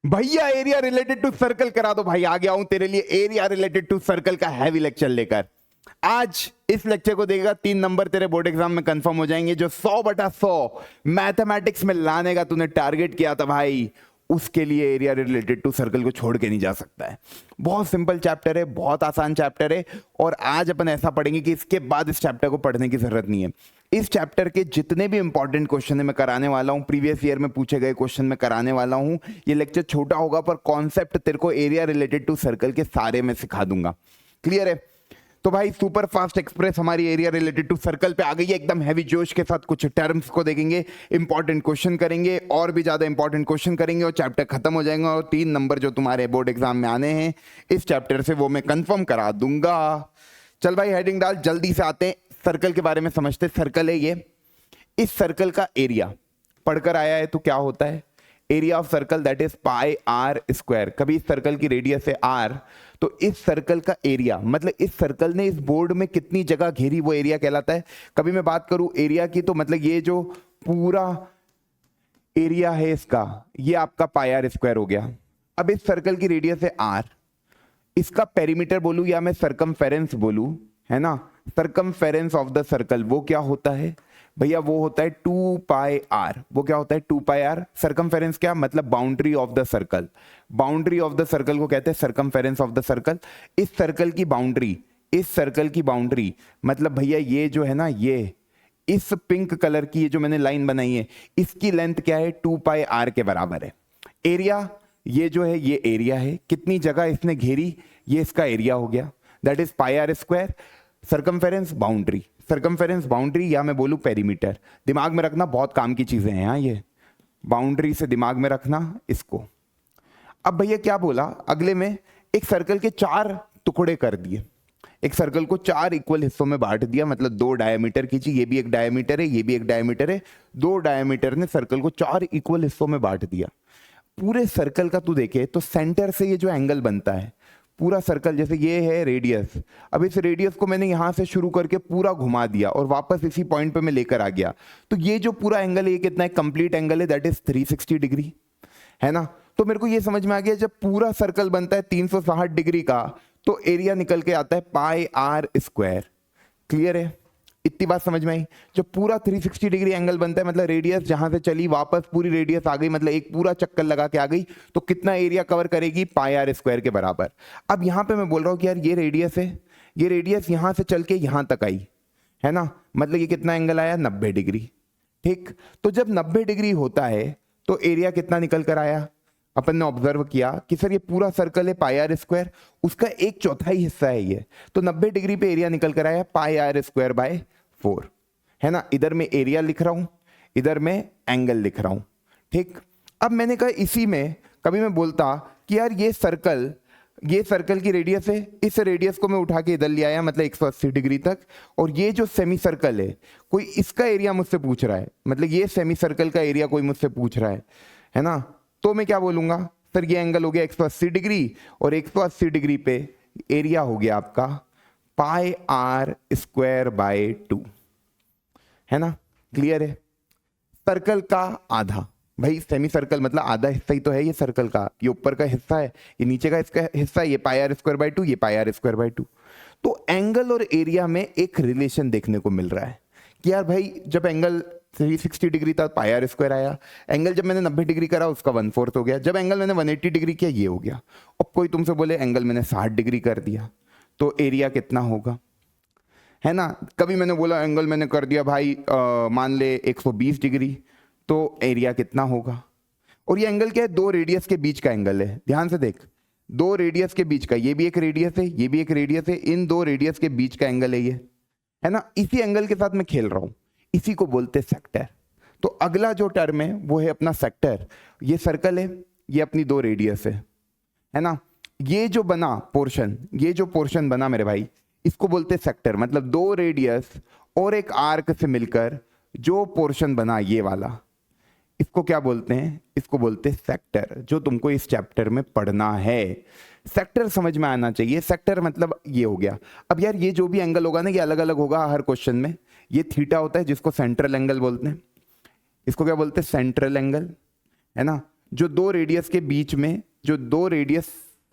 भैया area related to circle करा दो भाई, आ गया हूं तेरे लिए एरिया रिलेटेड टू सर्कल का हैवी लेक्चर लेकर। आज इस लेक्चर को देखेगा 3 नंबर तेरे बोर्ड एग्जाम में कंफर्म हो जाएंगे। जो 100/100 मैथमेटिक्स में लाने का तूने टारगेट किया था भाई, उसके लिए एरिया रिलेटेड टू सर्कल को छोड़ के नहीं जा सकता है। बहुत सिंपल चैप्टर है, बहुत आसान चैप्टर है, और आज अपन ऐसा पढ़ेंगे कि इसके बाद इस चैप्टर को पढ़ने की जरूरत नहीं है। इस चैप्टर के जितने भी इंपॉर्टेंट क्वेश्चन है मैं कराने वाला हूं, प्रीवियस ईयर में पूछे गए क्वेश्चन में कराने वाला हूं। ये लेक्चर छोटा होगा पर कॉन्सेप्ट तेरे को एरिया रिलेटेड टू सर्कल के सारे में सिखा दूंगा। क्लियर है? तो भाई सुपर फास्ट एक्सप्रेस हमारी एरिया रिलेटेड टू सर्कल पे आ गई है एकदम हैवी जोश के साथ। कुछ टर्म्स को देखेंगे, इंपॉर्टेंट क्वेश्चन करेंगे, और भी ज्यादा इंपॉर्टेंट क्वेश्चन करेंगे, और चैप्टर खत्म हो जाएगा। और 3 नंबर जो तुम्हारे बोर्ड एग्जाम में आने हैं इस चैप्टर से, वो मैं कंफर्म करा दूंगा। चल भाई हेडिंग डाल, जल्दी से आते हैं सर्कल के बारे में समझते। सर्कल है ये, इस सर्कल का एरिया पढ़कर आया है तो क्या होता है? Area of circle that is pi are square. कभी इस सर्कल की रेडियस है आर, तो इस सर्कल का एरिया मतलब इस सर्कल ने इस बोर्ड में कितनी जगह घेरी वो एरिया कहलाता है। कभी मैं बात करूं एरिया की तो मतलब ये जो पूरा एरिया है इसका, ये आपका पाई आर स्क्वायर हो गया। अब इस सर्कल की रेडियस है आर, इसका पेरीमीटर बोलूं या मैं सरकमफेरेंस बोलूं, है ना, सरकमफेरेंस ऑफ द सर्कल वो क्या होता है भैया? वो होता है 2 पाई आर। वो क्या होता है? 2 पाई आर। सरकमफेरेंस क्या मतलब? Boundary of the circle. Boundary of the circle को कहते हैं सरकमफेरेंस ऑफ द सर्कल। इस सर्कल की बाउंड्री, इस सर्कल की बाउंड्री मतलब भैया ये जो है ना, ये इस पिंक कलर की ये जो मैंने लाइन बनाई है, इसकी लेंथ क्या है? 2 पाई आर के बराबर है। एरिया ये जो है ये एरिया है, कितनी जगह इसने घेरी ये इसका एरिया हो गया, that is pi are square. Circumference boundary, circumference boundary या मैं बोलूं पेरीमीटर। दिमाग में रखना, बहुत काम की चीजें हैं ये, बाउंड्री से दिमाग में रखना इसको। अब भैया क्या बोला अगले में? एक सर्कल के 4 टुकड़े कर दिए, एक सर्कल को 4 इक्वल हिस्सों में बांट दिया, मतलब 2 डायमीटर खींची, ये भी एक डायमीटर है, ये भी एक डायमीटर है, 2 डायमीटर ने सर्कल को 4 इक्वल हिस्सों में बांट दिया। पूरे सर्कल का तू देखे तो सेंटर से ये जो एंगल बनता है, पूरा सर्कल जैसे ये है रेडियस, अब इस रेडियस को मैंने यहां से शुरू करके पूरा घुमा दिया और वापस इसी पॉइंट पे मैं लेकर आ गया, तो ये जो पूरा एंगल है ये कितना है? कंप्लीट एंगल है, दैट इज 360 डिग्री, है ना। तो मेरे को ये समझ में आ गया, जब पूरा सर्कल बनता है 360 डिग्री का, तो एरिया निकल के आता है पाई आर स्क्वायर। क्लियर है? इतनी बात समझ में आई? जब पूरा 360 डिग्री एंगल बनता है मतलब रेडियस जहां से चली वापस पूरी रेडियस आ गई, मतलब एक पूरा चक्कर लगा के आ गई, तो कितना एरिया कवर करेगी? पाई आर स्क्वायर के बराबर। अब यहां पे मैं बोल रहा हूं कि यार ये रेडियस है, ये रेडियस यहां से चल के यहां तक आई, है ना, मतलब ये कितना एंगल आया? 90 डिग्री। ठीक, तो जब 90 डिग्री होता है तो एरिया कितना निकल कर आया? अपन ने ऑब्जर्व किया कि सर ये पूरा सर्कल है पाई आर स्क्वायर, उसका 1/4 हिस्सा है ये, तो 90 डिग्री पे एरिया निकल कर आया पाई आर स्क्वायर बाय 4, है ना। इधर मैं एरिया लिख रहा हूं, इधर मैं एंगल लिख रहा हूं। ठीक, अब मैंने कहा इसी में कभी मैं बोलता कि यार ये सर्कल की रेडियस है, इस रेडियस को मैं उठा के इधर ले आया मतलब 180 डिग्री तक, और ये जो सेमी सर्कल है कोई इसका एरिया मुझसे पूछ रहा है, मतलब ये सेमी सर्कल का एरिया कोई मुझसे पूछ रहा है ना, तो मैं क्या बोलूंगा? सर ये एंगल हो गया 180 डिग्री, और 180 डिग्री पे एरिया हो गया आपका पाई आर स्क्वायर बाय 2, है ना। क्लियर है? सर्कल का आधा, भाई सेमी सर्कल मतलब आधा हिस्सा ही तो है ये सर्कल का, ये ऊपर का हिस्सा है, ये नीचे का इसका हिस्सा है, ये पाई आर स्क्वायर बाय 2, ये पाई आर स्क्वायर बाय 2। तो एंगल और एरिया में एक रिलेशन देखने को मिल रहा है कि यार भाई जब एंगल 360 डिग्री था पाई आर स्क्वायर आया, एंगल जब मैंने 90 डिग्री करा उसका 1/4 हो गया, जब एंगल मैंने 180 डिग्री किया ये हो गया। अब कोई तुमसे बोले एंगल मैंने 60 डिग्री कर दिया तो एरिया कितना होगा, है ना। कभी मैंने बोला एंगल मैंने कर दिया भाई मान ले 120 डिग्री, तो एरिया कितना होगा। और ये एंगल क्या है? 2 रेडियस के बीच का एंगल है, ध्यान से देख, 2 रेडियस के बीच का, ये भी एक रेडियस है, ये भी एक रेडियस है, इन 2 रेडियस के बीच का एंगल है ये, है ना। इसी एंगल के साथ मैं खेल रहा हूं, इसी को बोलते सेक्टर। तो अगला जो टर्म है वो है अपना सेक्टर। ये सर्कल है, ये अपनी 2 रेडियस है ना। ये जो बना पोर्शन, ये जो पोर्शन बना मेरे भाई, इसको बोलते सेक्टर, मतलब 2 रेडियस और एक आर्क से मिलकर जो पोर्शन बना ये वाला, इसको क्या बोलते हैं? इसको बोलते हैं सेक्टर, जो तुमको इस चैप्टर में पढ़ना है। सेक्टर समझ में आना चाहिए। सेक्टर मतलब ये हो गया। अब यार ये जो भी एंगल होगा ना ये अलग अलग होगा हर क्वेश्चन में। ये थीटा होता है जिसको सेंट्रल एंगल बोलते हैं, इसको क्या बोलते हैं? सेंट्रल एंगल, है ना। जो दो रेडियस के बीच में, जो दो radius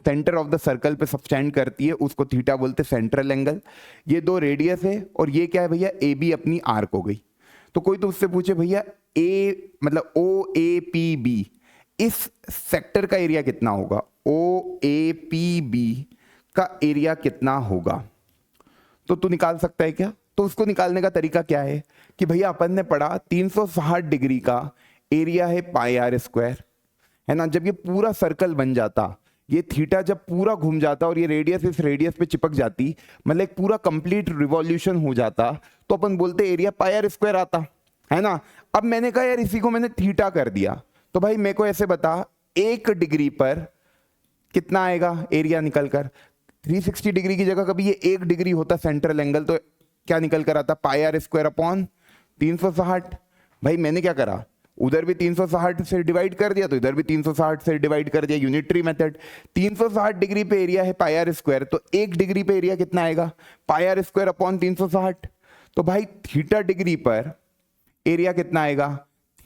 centre of the circle पे सबटेंड करती है, उसको थीटा बोलते हैं, सेंट्रल एंगल। ये दो रेडियस है और ये क्या है भैया, ए बी अपनी आर्क हो गई। तो कोई तो उससे पूछे भैया ए मतलब ओ ए पी बी, इस सेक्टर का एरिया कितना होगा, ओ ए पी बी का एरिया कितना होगा, तो तू निकाल सकता है क्या? तो उसको निकालने का तरीका क्या है कि भैया अपन ने पढ़ा 360 डिग्री का एरिया है पाई आर स्क्वायर, है ना। जब ये पूरा सर्कल बन जाता, ये थीटा जब पूरा घूम जाता और ये रेडियस इस रेडियस पे चिपक जाती, मतलब एक पूरा कंप्लीट रिवॉल्यूशन हो जाता, तो अपन बोलते एरिया पाई आर स्क्वायर आता, है ना। अब मैंने कहा यार इसी को मैंने थीटा कर दिया, तो भाई मेरे को ऐसे बता 1 डिग्री पर कितना आएगा एरिया निकल कर। 360 डिग्री की जगह कभी ये 1 डिग्री होता सेंट्रल एंगल, तो क्या निकल कर आता, पाई आर स्क्वायर अपॉन 360। भाई मैंने क्या करा, उधर भी 360 से डिवाइड कर दिया, तो इधर भी 360 से डिवाइड कर दिया, यूनिटरी मेथड। 360 डिग्री पे एरिया है पाई आर स्क्वायर, तो 1 डिग्री पे एरिया कितना आएगा, पाई आर स्क्वायर अपॉन 360। तो भाई थीटा डिग्री पर एरिया कितना आएगा,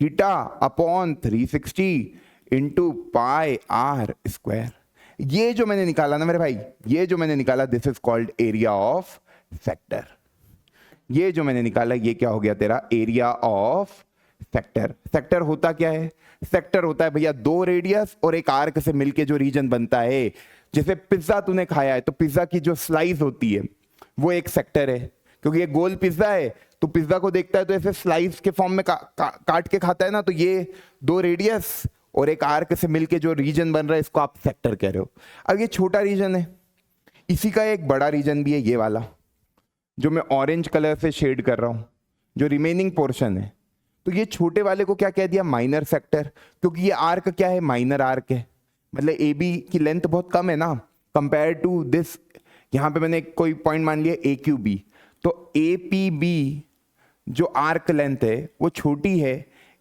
theta upon 360 into pi are square. ये जो मैंने निकाला ना मेरे भाई, ये जो मैंने निकाला, this is called area of sector. ये जो मैंने निकाला ये क्या हो गया तेरा, एरिया ऑफ सेक्टर। सेक्टर होता क्या है, सेक्टर होता है भैया दो रेडियस और एक आर्क से मिलके जो रीजन बनता है। जैसे पिज्जा तूने खाया है, तो पिज्जा की जो स्लाइस होती है वो एक सेक्टर है, क्योंकि ये गोल पिज्जा है, तो पिज्जा को देखता है तो ऐसे स्लाइस के फॉर्म में काट के खाता है ना, तो ये दो रेडियस और एक आर्क से मिलके जो रीजन बन रहा है, इसको आप सेक्टर कह रहे हो। अब ये छोटा रीजन है, इसी का एक बड़ा रीजन भी है, ये वाला जो मैं ऑरेंज कलर से शेड कर रहा हूं, जो रिमेनिंग पोर्शन है। तो ये छोटे वाले को क्या कह दिया, माइनर सेक्टर, क्योंकि ये आर्क क्या है, माइनर आर्क है। मतलब ए बी की लेंथ बहुत कम है ना कंपेयर टू दिस। यहां पे मैंने कोई पॉइंट मान लिया ए क्यू बी, तो ए पी बी जो आर्क लेंथ है वो छोटी है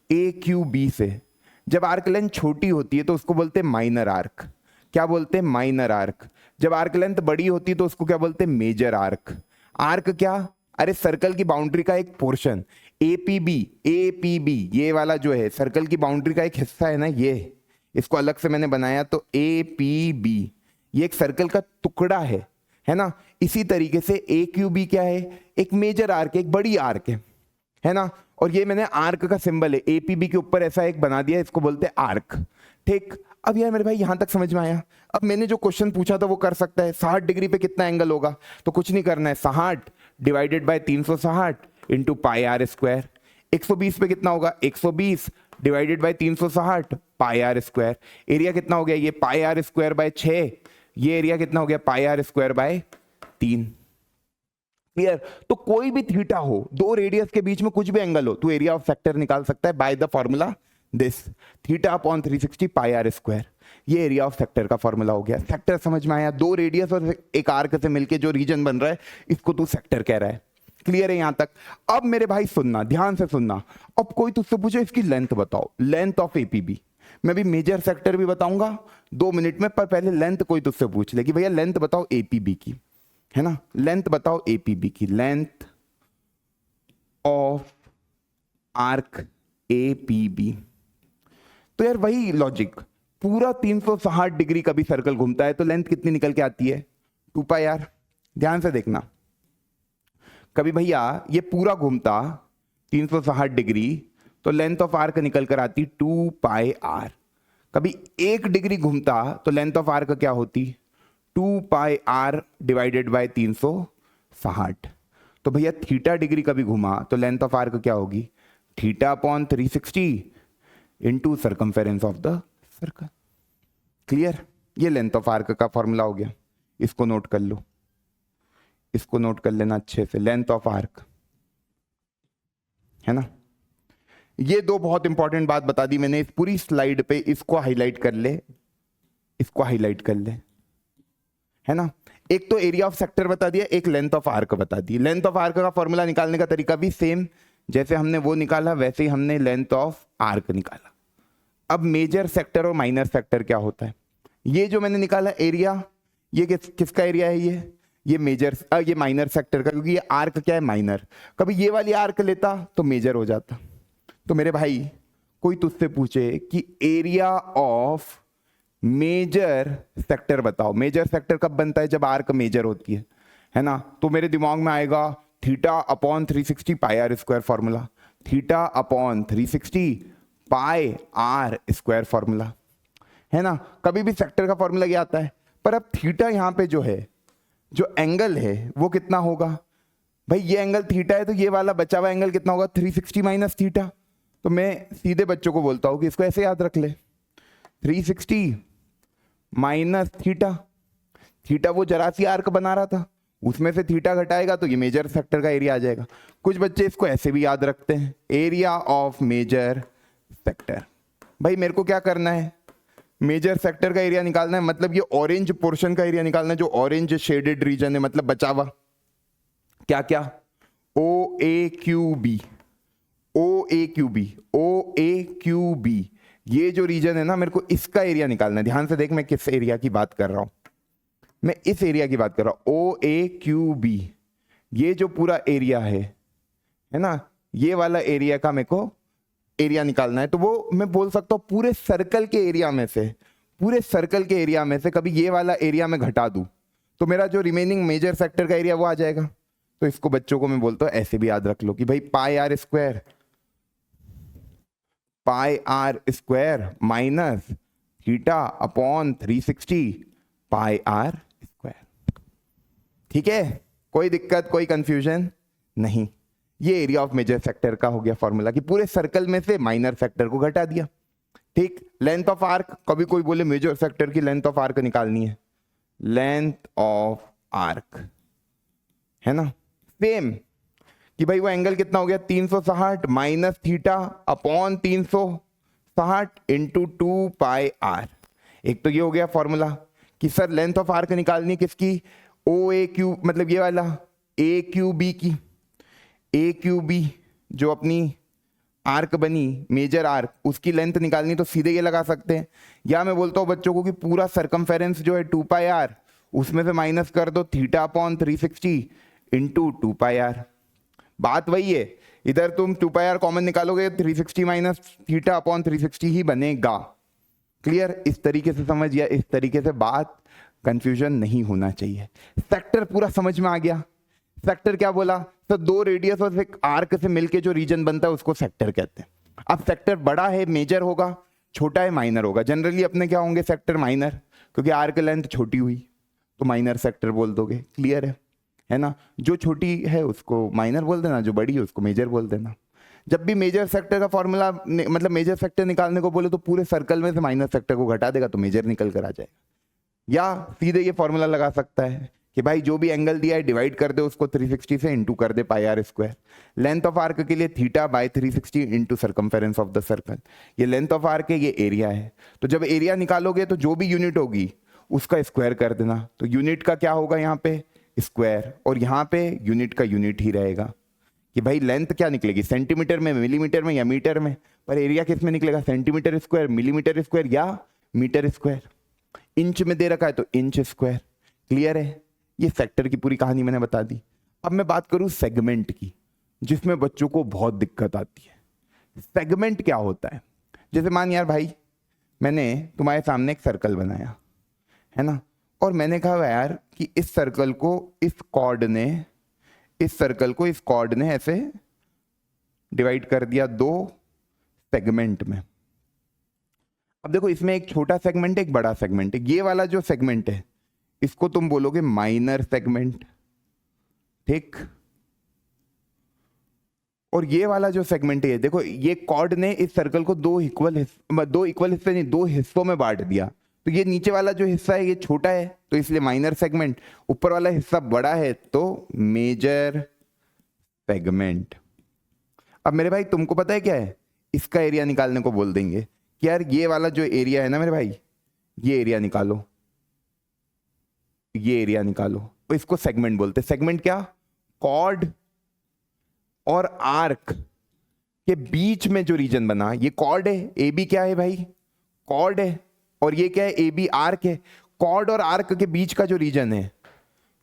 ए क्यू बी से। जब आर्क लेंथ छोटी होती है तो उसको बोलते हैं माइनर आर्क। क्या बोलते हैं, माइनर आर्क। जब आर्क लेंथ बड़ी होती है तो उसको क्या बोलते हैं, मेजर आर्क। आर्क क्या, अरे सर्कल की बाउंड्री का एक पोर्शन। ए पी बी ये वाला जो है सर्कल की बाउंड्री का एक हिस्सा है ना, ये इसको अलग से मैंने बनाया, तो ए पी बी ये एक सर्कल का टुकड़ा है ना। इसी तरीके से ए क्यू बी क्या है, एक मेजर आर्क, एक बड़ी आर्क है ना। और ये मैंने आर्क का सिंबल है, ए पी बी के ऊपर ऐसा एक बना दिया, इसको बोलते हैं आर्क। ठीक, अब यार मेरे भाई यहां तक समझ में आया। अब मैंने जो क्वेश्चन पूछा था वो कर सकता है, 60 डिग्री पे कितना एंगल होगा, तो कुछ नहीं करना है, 60 divided by 360 into pi are square. 120 पे कितना होगा, 120 divided by 360 pi are square. Area कितना हो गया, ये पाई आर स्क्वायर बाय 6, ये एरिया कितना हो गया, पाई आर स्क्वायर बाय 3। क्लियर। तो कोई भी थीटा हो, दो रेडियस के बीच में कुछ भी एंगल हो, तो एरिया ऑफ सेक्टर निकाल सकता है by the formula this, theta upon 360 pi are square. ये एरिया ऑफ सेक्टर का फॉर्मूला हो गया। सेक्टर समझ में आया, दो रेडियस और एक आर्क से मिलके जो रीजन बन रहा है, इसको तू सेक्टर कह रहा है। क्लियर है यहां तक। अब मेरे भाई सुनना, ध्यान से सुनना। अब कोई तुझसे पूछे इसकी लेंथ बताओ, लेंथ ऑफ एपीबी। मैं भी मेजर सेक्टर भी बताऊंगा 2 मिनट में, पर पहले लेंथ कोई तुझसे पूछ ले कि भैया लेंथ बताओ एपीबी की, है ना। लेंथ बताओ एपीबी की, लेंथ ऑफ आर्क एपीबी। तो यार वही लॉजिक, पूरा 360 डिग्री का भी सर्कल घूमता है तो लेंथ कितनी निकल के आती है, 2 पाई आर। ध्यान से देखना, कभी भैया ये पूरा घूमता 360 डिग्री तो लेंथ ऑफ आर्क निकल कर आती 2 पाई आर। कभी 1 डिग्री घूमता तो लेंथ ऑफ आर्क क्या होती, 2 पाई आर डिवाइडेड बाय 360। तो भैया थीटा डिग्री कभी घुमा तो लेंथ ऑफ आर्क क्या होगी, theta upon 360 into circumference of the circle. Clear. ये लेंथ ऑफ आर्क का फॉर्मूला हो गया, इसको नोट कर लो, इसको नोट कर लेना अच्छे से, लेंथ ऑफ आर्क, है ना। ये दो बहुत इंपॉर्टेंट बात बता दी मैंने इस पूरी स्लाइड पे, इसको हाईलाइट कर ले, इसको हाईलाइट कर ले, है ना। एक तो एरिया ऑफ सेक्टर बता दिया, एक लेंथ ऑफ आर्क बता दी। लेंथ ऑफ आर्क का फॉर्मूला निकालने का तरीका भी सेम, जैसे हमने वो निकाला वैसे ही हमने लेंथ ऑफ आर्क निकाला। अब मेजर सेक्टर और माइनर सेक्टर क्या होता है, ये जो मैंने निकाला एरिया, ये किसका एरिया है, ये मेजर, ये माइनर सेक्टर का, क्योंकि ये आर्क क्या है, माइनर। कभी ये वाली आर्क लेता तो मेजर हो जाता। तो मेरे भाई कोई तुझसे पूछे कि एरिया ऑफ मेजर सेक्टर बताओ, मेजर सेक्टर कब बनता है? जब आर्क मेजर होती है ना? तो मेरे दिमाग में आएगा theta upon 360 pi are square formula, theta upon 360 pi are square formula, है ना? कभी भी सेक्टर का फॉर्मूला ये आता है। पर अब थीटा यहाँ पे जो है, जो एंगल है वो कितना होगा भाई? ये एंगल थीटा है तो ये वाला बचा हुआ एंगल कितना होगा? 360 माइनस थीटा। तो मैं सीधे बच्चों को बोलता हूँ कि इसको ऐसे याद रख ले, 360 माइनस थीटा। थीटा वो जरा सी आर्क बना रहा था, उसमें से थीटा घटाएगा तो ये मेजर सेक्टर का एरिया आ जाएगा। कुछ बच्चे इसको ऐसे भी याद रखते हैं, एरिया ऑफ मेजर सेक्टर। भाई मेरे को क्या करना है? मेजर सेक्टर का एरिया निकालना है, मतलब ये ऑरेंज पोर्शन का एरिया निकालना है, जो ऑरेंज शेडेड रीजन है, मतलब बचा हुआ क्या क्या? ओ ए क्यू बी, ओ ए क्यू बी, ओ ए क्यू बी, ये जो रीजन है ना, मेरे को इसका एरिया निकालना है। ध्यान से देख मैं किस एरिया की बात कर रहा हूं, मैं इस एरिया की बात कर रहा हूं, ओ ए क्यू बी। ये जो पूरा एरिया है ना, ये वाला एरिया का मेरे को एरिया निकालना है। तो वो मैं बोल सकता हूं पूरे सर्कल के एरिया में से, पूरे सर्कल के एरिया में से कभी ये वाला एरिया में घटा दूं तो मेरा जो रिमेनिंग मेजर सेक्टर का एरिया वो आ जाएगा। तो इसको बच्चों को मैं बोलता हूं ऐसे भी याद रख लो कि भाई pi are square, pi are square minus theta upon 360 pi are square. ठीक है, कोई दिक्कत, कोई कंफ्यूजन नहीं। ये एरिया ऑफ मेजर सेक्टर का हो गया फॉर्मूला कि पूरे सर्कल में से माइनर सेक्टर को घटा दिया। ठीक, लेंथ ऑफ आर्क, कभी कोई बोले मेजर सेक्टर की लेंथ ऑफ आर्क निकालनी है, लेंथ ऑफ आर्क है ना, सेम कि भाई वो एंगल कितना हो गया? 360 minus theta upon 360 into 2 pi R. एक तो ये हो गया फॉर्मूला कि सर लेंथ ऑफ आर्क निकालनी किसकी? ओ ए क्यू, मतलब ये वाला ए क्यू बी की, ए क्यू बी जो अपनी आर्क बनी मेजर आर्क, उसकी लेंथ निकालनी तो सीधे ये लगा सकते हैं। या मैं बोलता हूँ बच्चों को कि पूरा सरकमफेरेंस जो है 2 पाई आर, उसमें से माइनस कर दो theta upon 360 into 2 pi R. बात वही है, इधर तुम 2 पाई आर कॉमन निकालोगे 360 माइनस थीटा अपॉन 360 ही बनेगा। क्लियर? इस तरीके से समझ, या इस तरीके से बात, कंफ्यूजन नहीं होना चाहिए। सेक्टर पूरा समझ में आ गया। सेक्टर क्या बोला? तो दो रेडियस और एक आर्क से मिलके जो रीजन बनता है उसको सेक्टर कहते हैं। अब सेक्टर बड़ा है मेजर होगा, छोटा है माइनर होगा। जनरली अपने क्या होंगे? सेक्टर माइनर, क्योंकि आर्क लेंथ छोटी हुई तो माइनर सेक्टर बोल दोगे। क्लियर है ना? जो छोटी है उसको माइनर बोल देना, जो बड़ी है उसको मेजर बोल देना। जब भी मेजर सेक्टर का फॉर्मूला, मतलब मेजर सेक्टर निकालने को बोले तो पूरे सर्कल में से माइनर सेक्टर को घटा देगा तो मेजर निकल कर आ जाएगा। या सीधे ये फॉर्मूला लगा सकता है कि भाई जो भी एंगल दिया है डिवाइड कर दे उसको 360 से, इंटू कर दे pi are square. Length of arc के लिए theta by 360 into circumference of the circle. ये लेंथ ऑफ आर्क है, ये एरिया है। तो जब एरिया निकालोगे तो जो भी यूनिट होगी उसका स्क्वायर कर देना। तो यूनिट का क्या होगा यहाँ पे? स्क्वायर। और यहाँ पे यूनिट का यूनिट ही रहेगा कि भाई लेंथ क्या निकलेगी? सेंटीमीटर में, मिलीमीटर में या मीटर में? पर एरिया किस में निकलेगा? सेंटीमीटर स्क्वायर, मिलीमीटर स्क्वायर या मीटर स्क्वायर। इंच में दे रखा है तो इंच स्क्वायर। क्लियर है? ये सेक्टर की पूरी कहानी मैंने बता दी। अब मैं बात करूं सेगमेंट की, जिसमें बच्चों को बहुत दिक्कत आती है। सेगमेंट क्या होता है? जैसे मान यार भाई मैंने तुम्हारे सामने एक सर्कल बनाया है ना, और मैंने कहा यार कि इस सर्कल को इस कॉर्ड ने, इस सर्कल को इस कॉर्ड ने ऐसे डिवाइड कर दिया दो सेगमेंट में। अब देखो इसमें एक छोटा सेगमेंट है, एक बड़ा सेगमेंट है। ये वाला जो सेगमेंट है इसको तुम बोलोगे माइनर सेगमेंट। ठीक, और ये वाला जो सेगमेंट है, देखो ये कॉर्ड ने इस सर्कल को दो इक्वल हिस्से नहीं, दो हिस्सों में बांट दिया। तो ये नीचे वाला जो हिस्सा है ये छोटा है तो इसलिए माइनर सेगमेंट, ऊपर वाला हिस्सा बड़ा है तो मेजर सेगमेंट। अब मेरे भाई तुमको पता है क्या है? इसका एरिया निकालने को बोल देंगे कि यार ये वाला जो एरिया है ना मेरे भाई, ये एरिया निकालो, ये एरिया निकालो। तो इसको सेगमेंट बोलते हैं। सेगमेंट क्या? कॉर्ड और आर्क के बीच में जो रीजन बना, ये कॉर्ड है। ए बी क्या है भाई? कॉर्ड है। और ये क्या है? ए बी आर्क है। कॉर्ड और आर्क के बीच का जो रीजन है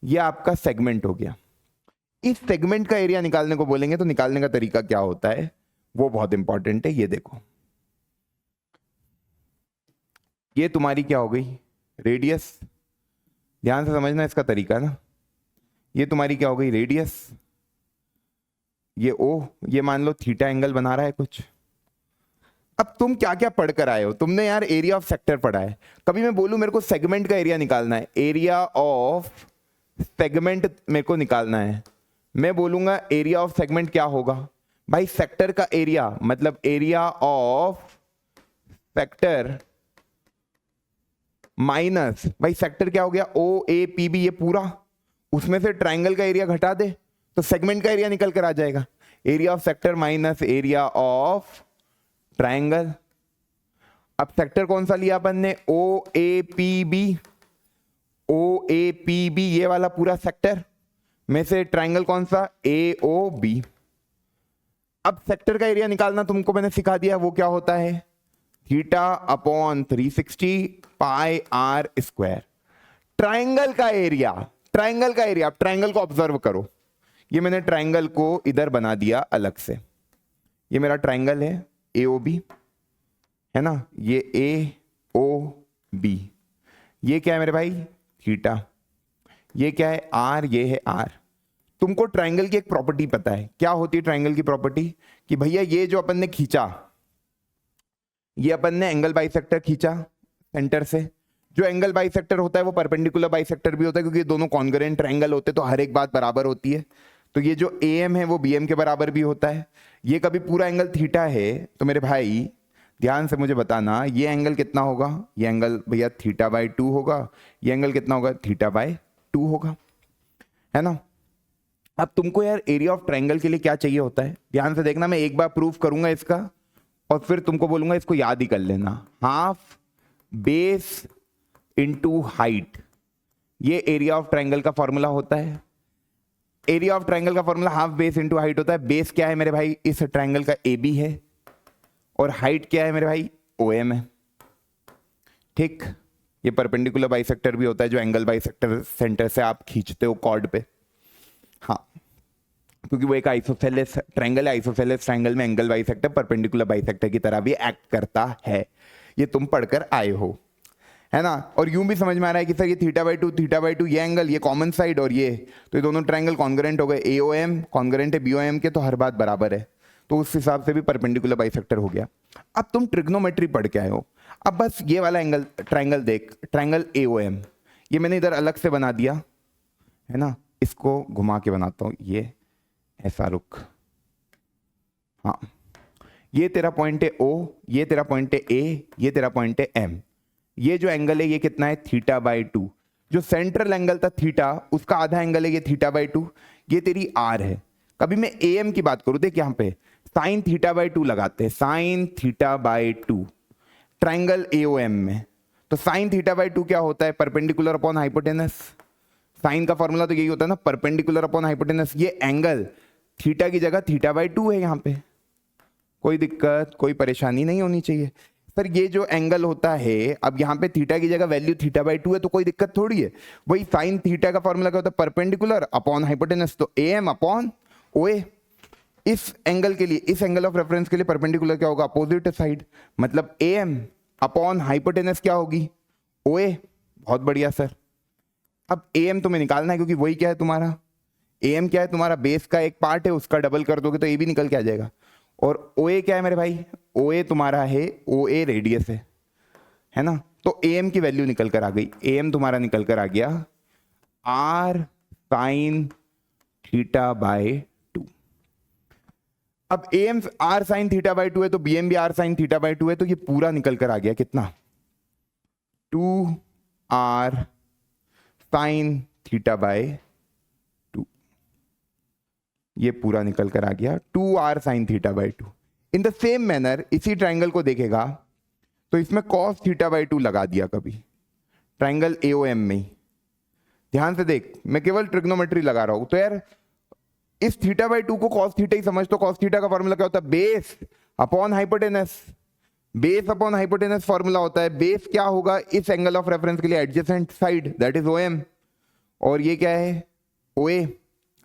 ये आपका सेगमेंट हो गया। इस सेगमेंट का एरिया निकालने को बोलेंगे तो निकालने का तरीका क्या होता है वो बहुत इंपॉर्टेंट है। ये देखो, ये तुम्हारी क्या हो गई, रेडियस। ध्यान से समझना इसका तरीका ना, ये तुम्हारी क्या हो गई, रेडियस। ये ओ, ये मान लो थीटा एंगल बना रहा है कुछ। अब तुम क्या क्या पढ़ कर आए हो, तुमने यार एरिया ऑफ सेक्टर पढ़ा है। कभी मैं बोलूं मेरे को सेगमेंट का एरिया निकालना है, एरिया ऑफ सेगमेंट मेरे को निकालना है, मैं बोलूंगा एरिया ऑफ सेगमेंट क्या होगा भाई, सेक्टर का एरिया, मतलब एरिया ऑफ सेक्टर माइनस, भाई सेक्टर क्या हो गया, ओ ए पी बी, ये पूरा, उसमें से ट्राइंगल का एरिया घटा दे तो सेगमेंट का एरिया निकल कर आ जाएगा। Area of sector minus area of triangle. अब सेक्टर कौन सा लिया अपन ने, O A P B, O A P B, ये वाला पूरा सेक्टर में से ट्राइंगल कौन सा, ए ओ बी। अब सेक्टर का एरिया निकालना तुमको मैंने सिखा दिया, वो क्या होता है, theta upon 360 pi are square. Triangle का एरिया, ट्राइंगल का एरिया, आप ट्राइंगल को ऑब्जर्व करो, ये मैंने ट्राइंगल को इधर बना दिया अलग से, ये मेरा ट्राइंगल है ए ओ बी, है ना, ये ए ओ बी, ये क्या है मेरे भाई, थीटा, ये क्या है आर, ये है आर। तुमको ट्राइंगल की एक प्रॉपर्टी पता है, क्या होती है ट्राइंगल की प्रॉपर्टी, कि भैया ये जो अपन ने खींचा, ये अपन ने एंगल बाइसेक्टर खींचा सेंटर से, जो एंगल बाइसेक्टर होता है वो परपेंडिकुलर बाइसेक्टर भी होता है, क्योंकि ये दोनों कॉन्ग्रुएंट ट्राइंगल होते हैं तो हर एक बात बराबर होती है। तो ये जो ए एम है वो बी एम के बराबर भी होता है। ये कभी पूरा एंगल थीटा है तो मेरे भाई ध्यान से मुझे बताना, ये एंगल कितना होगा, ये एंगल भैया थीटा बाई 2 होगा, ये एंगल कितना होगा, थीटा बाई 2 होगा, है ना। अब तुमको यार एरिया ऑफ ट्राइंगल के लिए क्या चाहिए होता है, ध्यान से देखना, मैं एक बार प्रूफ करूंगा इसका और फिर तुमको बोलूंगा इसको याद ही कर लेना। हाफ बेस इंटू हाइट, ये एरिया ऑफ ट्राइंगल का फॉर्मूला होता है। एरिया ऑफ ट्राइंगल का formula half base into height होता है। बेस क्या है मेरे भाई, इस ट्राइंगल का ए बी है, और हाइट क्या है मेरे भाई, ओ एम है, ठीक। ये परपेंडिकुलर बाइसेक्टर भी होता है, जो एंगल बाइसेक्टर सेंटर से आप खींचते हो कॉर्ड पे, हाँ, क्योंकि वो एक आइसोसेलेस ट्रायंगल है, आइसोसेलेस ट्रायंगल में एंगल बाइसेक्टर परपेंडिकुलर बाइसेक्टर की तरह भी एक्ट करता है। ये तुम पढ़कर आए हो, है ना। और यूं भी समझ में आ रहा है कि सर ये थीटा बाई टू ये एंगल, ये कॉमन साइड और ये, तो ये दोनों ट्रायंगल कॉन्ग्रुएंट हो गए, ए ओ एम कॉन्ग्रुएंट है बी ओ एम के, तो हर बात बराबर है, तो उस हिसाब से भी परपेंडिकुलर बाइसेक्टर हो गया। अब तुम ट्रिग्नोमेट्री पढ़ के आए हो, अब बस ये वाला एंगल ट्रायंगल देख, ट्रायंगल ए ओ एम, ये मैंने इधर अलग से बना दिया, है ना, इसको घुमा के बनाता हूं, ये ऐसा रुक, हाँ, ये तेरा पॉइंट है ओ, ये तेरा पॉइंट है ए, ये तेरा पॉइंट है एम। ये जो एंगल है ये कितना है, थीटा बाई 2। जो सेंट्रल एंगल था थीटा, उसका आधा एंगल है ये थीटा बाई 2, ये तेरी आर है। कभी मैं ए एम की बात करूं, देख यहाँ पे साइन थीटा बाई 2 लगाते हैं, sine theta by 2 triangle A O M में, तो साइन थीटा बाई 2 क्या होता है, परपेंडिकुलर अपॉन हाइपोटेनस। साइन का फॉर्मूला तो यही होता है ना, परपेंडिकुलर अपॉन हाइपोटेनस। ये एंगल थीटा की जगह थीटा बाई 2 है, यहाँ पे कोई दिक्कत कोई परेशानी नहीं होनी चाहिए। सर ये जो एंगल होता है, अब यहाँ पे थीटा की जगह वैल्यू थीटा बाई 2 है, तो कोई दिक्कत थोड़ी है। वही साइन थीटा का फॉर्मूला क्या होता है, परपेंडिकुलर अपॉन हाइपोटेनस, तो ए एम अपॉन ओ ए। इस एंगल के लिए, इस एंगल ऑफ रेफरेंस के लिए परपेंडिकुलर क्या होगा, अपोजिट साइड, मतलब ए एम अपॉन हाइपोटेनस क्या होगी, ओ ए। बहुत बढ़िया सर। अब ए एम तुम्हें निकालना है, क्योंकि वही क्या है तुम्हारा, ए एम क्या है तुम्हारा, बेस का एक पार्ट है, उसका डबल कर दोगे तो ए भी निकल के आ जाएगा। और ओ ए क्या है मेरे भाई, ओ ए तुम्हारा है, ओ ए रेडियस है ना। तो ए एम की वैल्यू निकल कर आ गई, ए एम तुम्हारा निकल कर आ गया आर साइन थीटा बाई 2। अब A M R sine theta by 2 है, तो बी एम भी आर साइन थीटा बाई 2 है, तो ये पूरा निकल कर आ गया कितना, 2 आर साइन थीटा बाई 2, ये पूरा निकल कर आ गया 2 R sine theta by 2। In the same manner इसी ट्राइंगल को देखेगा तो इसमें कॉस थीटा बाई 2 लगा दिया कभी, ट्राइंगल ए ओ एम में ही। ध्यान से देख, मैं केवल ट्रिग्नोमेट्री लगा रहा हूं, तो यार इस थीटा बाई 2 को कॉस थीटा ही समझ, तो कॉस थीटा का फॉर्मूला क्या होता है, base upon hypotenuse. Base upon hypotenuse formula होता है, बेस क्या होगा, इस एंगल ऑफ रेफरेंस के लिए adjacent side, that is O M, और ये क्या है ओ ए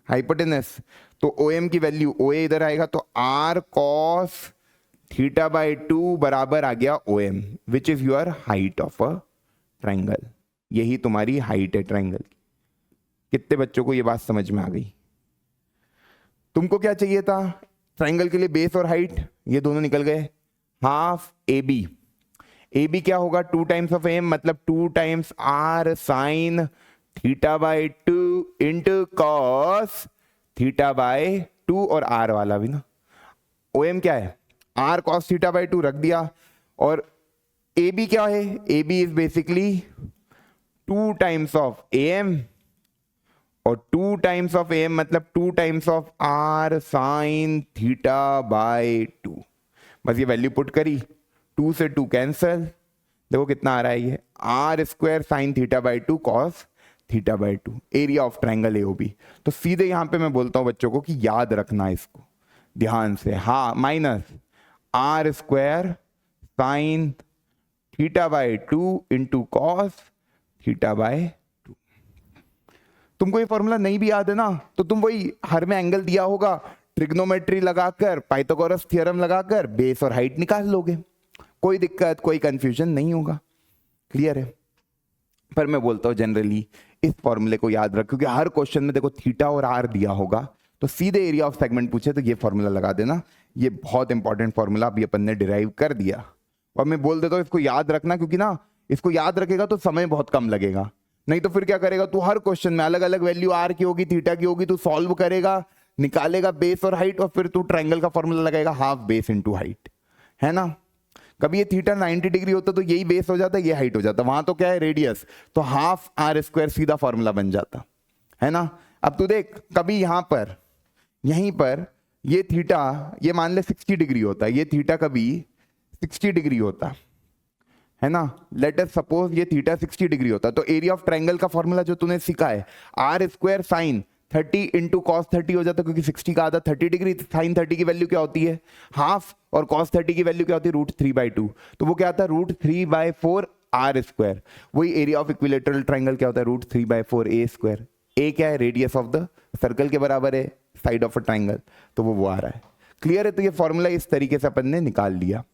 हाइपोटेनस। तो ओ एम की वैल्यू, ओ ए इधर आएगा तो आर कॉस थीटा बाय 2 बराबर आ गया OM, which is your height of a triangle. यही तुम्हारी हाइट है ट्राइंगल की। कितने बच्चों को ये बात समझ में आ गई? तुमको क्या चाहिए था ट्राइंगल के लिए? बेस और हाइट, ये दोनों निकल गए। हाफ AB, AB क्या होगा? 2 टाइम्स ऑफ AM, मतलब 2 times R sine theta by 2 into cos theta by 2, और R वाला भी ना। OM क्या है? R cos थीटा बाय 2 रख दिया। और AB क्या है? AB is basically 2 times of AM, और 2 टाइम्स ऑफ AM मतलब 2 times of R sine theta by 2। बस ये वैल्यू पुट करी, 2 से 2 कैंसल, देखो कितना आ रहा है ये R square sine theta by 2 cos theta by 2, area of triangle AOB। तो सीधे यहां पे मैं बोलता हूं बच्चों को कि याद रखना इसको ध्यान से। हाँ, minus R square sine theta by 2 into cos theta by 2। तुमको ये फॉर्मूला नहीं भी याद है ना, तो तुम वही हर में एंगल दिया होगा, ट्रिग्नोमेट्री लगाकर, पाइथागोरस थ्योरम लगाकर बेस और हाइट निकाल लोगे। कोई दिक्कत, कोई कंफ्यूजन नहीं होगा। क्लियर है? पर मैं बोलता हूं जनरली इस फॉर्मूले को याद रख, क्योंकि हर क्वेश्चन में देखो थीटा और R दिया होगा, तो सीधे एरिया ऑफ सेगमेंट पूछे तो ये फॉर्मूला लगा देना। ये बहुत इंपॉर्टेंट फॉर्मूला अभी अपन ने डिराइव कर दिया, और मैं बोल देता हूं इसको याद रखना, क्योंकि ना इसको याद रखेगा तो समय बहुत कम लगेगा। नहीं तो फिर क्या करेगा तू, हर क्वेश्चन में अलग अलग वैल्यू R की होगी, थीटा की होगी, तू सॉल्व करेगा, निकालेगा बेस और हाइट, और फिर तू ट्राइंगल का फॉर्मूला लगाएगा हाफ बेस इंटू हाइट, है ना। कभी ये थीटा 90 डिग्री होता तो यही बेस हो जाता, ये हाइट हो जाता। वहां तो क्या है रेडियस, तो हाफ R स्क्वायर सीधा फॉर्मूला बन जाता, है ना। अब तू देख, कभी यहां पर यहीं पर ये थीटा, ये मान ले 60 डिग्री होता, ये थीटा कभी 60 डिग्री होता, है ना। लेट अस सपोज ये थीटा 60 डिग्री होता, तो एरिया ऑफ ट्राइंगल का फॉर्मूला जो तूने सीखा है R square sign 30 into cos 30 हो जाता, क्योंकि 60 का आधा 30 डिग्री, साइन 30 की वैल्यू क्या होती है हाफ, और कॉस 30 की वैल्यू क्या होती है √3/2, तो वो क्या आता है √3/4 R स्क्वायर। वही एरिया ऑफ इक्विलेटरल ट्राइंगल क्या होता है √3/4 A स्क्वायर। A क्या है? रेडियस ऑफ द सर्कल के बराबर है साइड ऑफ अ ट्राइंगल, तो वो आ रहा है। क्लियर है? तो ये फॉर्मूला इस तरीके से अपन ने निकाल लिया।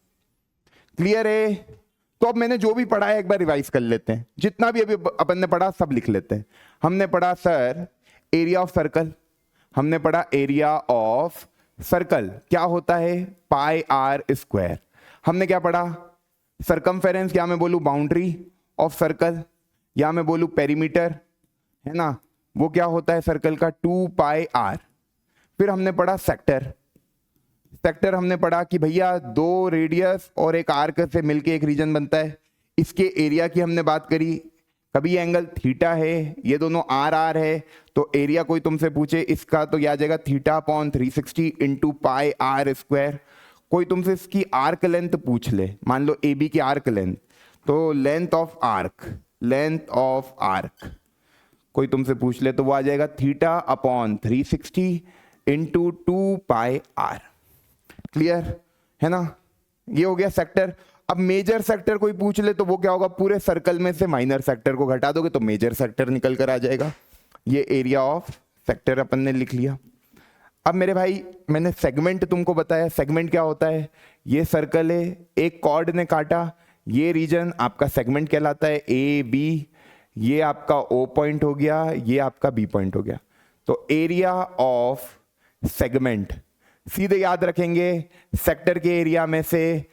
क्लियर है? तो अब मैंने जो भी पढ़ा है एक बार रिवाइज कर लेते हैं, जितना भी अभी अपन ने पढ़ा सब लिख लेते हैं। हमने पढ़ा सर एरिया ऑफ सर्कल, हमने पढ़ा एरिया ऑफ सर्कल क्या होता है पाई R स्क्वायर। हमने क्या पढ़ा? सरकमफेरेंस, या मैं बोलूं बाउंड्री ऑफ सर्कल, या मैं बोलूं पेरीमीटर, है ना, वो क्या होता है सर्कल का 2 पाई R। फिर हमने पढ़ा सेक्टर, सेक्टर हमने पढ़ा कि भैया 2 रेडियस और एक आर्क से मिलके एक रीजन बनता है। इसके एरिया की हमने बात करी, कभी एंगल थीटा है, ये दोनों R है, तो एरिया कोई तुमसे पूछे इसका तो यह आ जाएगा θ/360 इंटू पाई R स्क्वायर। कोई तुमसे इसकी आर्क लेंथ पूछ ले, मान लो AB की आर्क लेंथ, तो length of arc, length of arc कोई तुमसे पूछ ले तो वो आ जाएगा θ/360 इंटू 2 पाई R। क्लियर है ना? ये हो गया सेक्टर। अब मेजर सेक्टर कोई पूछ ले तो वो क्या होगा, पूरे सर्कल में से माइनर सेक्टर को घटा दोगे तो मेजर सेक्टर निकल कर आ जाएगा। ये एरिया ऑफ सेक्टर अपन ने लिख लिया। अब मेरे भाई मैंने सेगमेंट तुमको बताया, सेगमेंट क्या होता है, ये सर्कल है, एक कॉर्ड ने काटा, ये रीजन आपका सेगमेंट कहलाता है AB, ये आपका O पॉइंट हो गया, ये आपका B पॉइंट हो गया। तो एरिया ऑफ सेगमेंट सीधे याद रखेंगे, सेक्टर के एरिया में से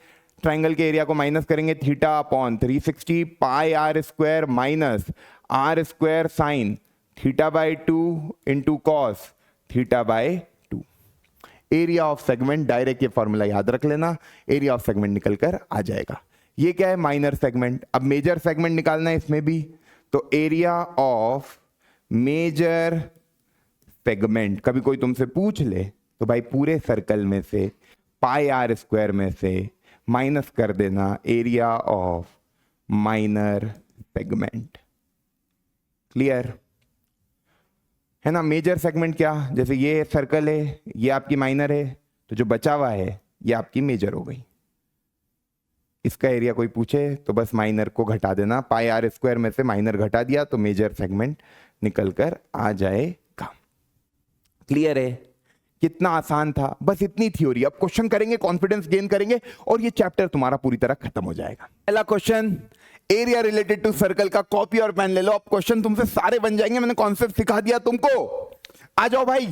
ट्राइंगल के एरिया को माइनस करेंगे θ/360 pi R square minus R square sine θ/2 into cos θ/2। Area of segment, direct ये फॉर्मूला याद रख लेना, एरिया ऑफ सेगमेंट निकल कर आ जाएगा। ये क्या है माइनर सेगमेंट। अब मेजर सेगमेंट निकालना है इसमें भी, तो एरिया ऑफ मेजर सेगमेंट कभी कोई तुमसे पूछ ले तो भाई पूरे सर्कल में से पाई R स्क्वायर में से माइनस कर देना area of minor segment. Clear है ना? मेजर सेगमेंट क्या, जैसे ये सर्कल है, ये आपकी माइनर है, तो जो बचा हुआ है ये आपकी मेजर हो गई। इसका एरिया कोई पूछे तो बस माइनर को घटा देना, पाई R स्क्वायर में से माइनर घटा दिया तो मेजर सेगमेंट निकल कर आ जाएगा। क्लियर है? कितना आसान था, बस इतनी थ्योरी। अब क्वेश्चन करेंगे, कॉन्फिडेंस गेन करेंगे और ये चैप्टर तुम्हारा पूरी तरह खत्म हो जाएगा। पहला question area related to circle का, कॉपी और पेन ले लो। अब क्वेश्चन तुमसे सारे बन जाएंगे, मैंने कॉन्सेप्ट सिखा दिया तुमको। आ जाओ भाई,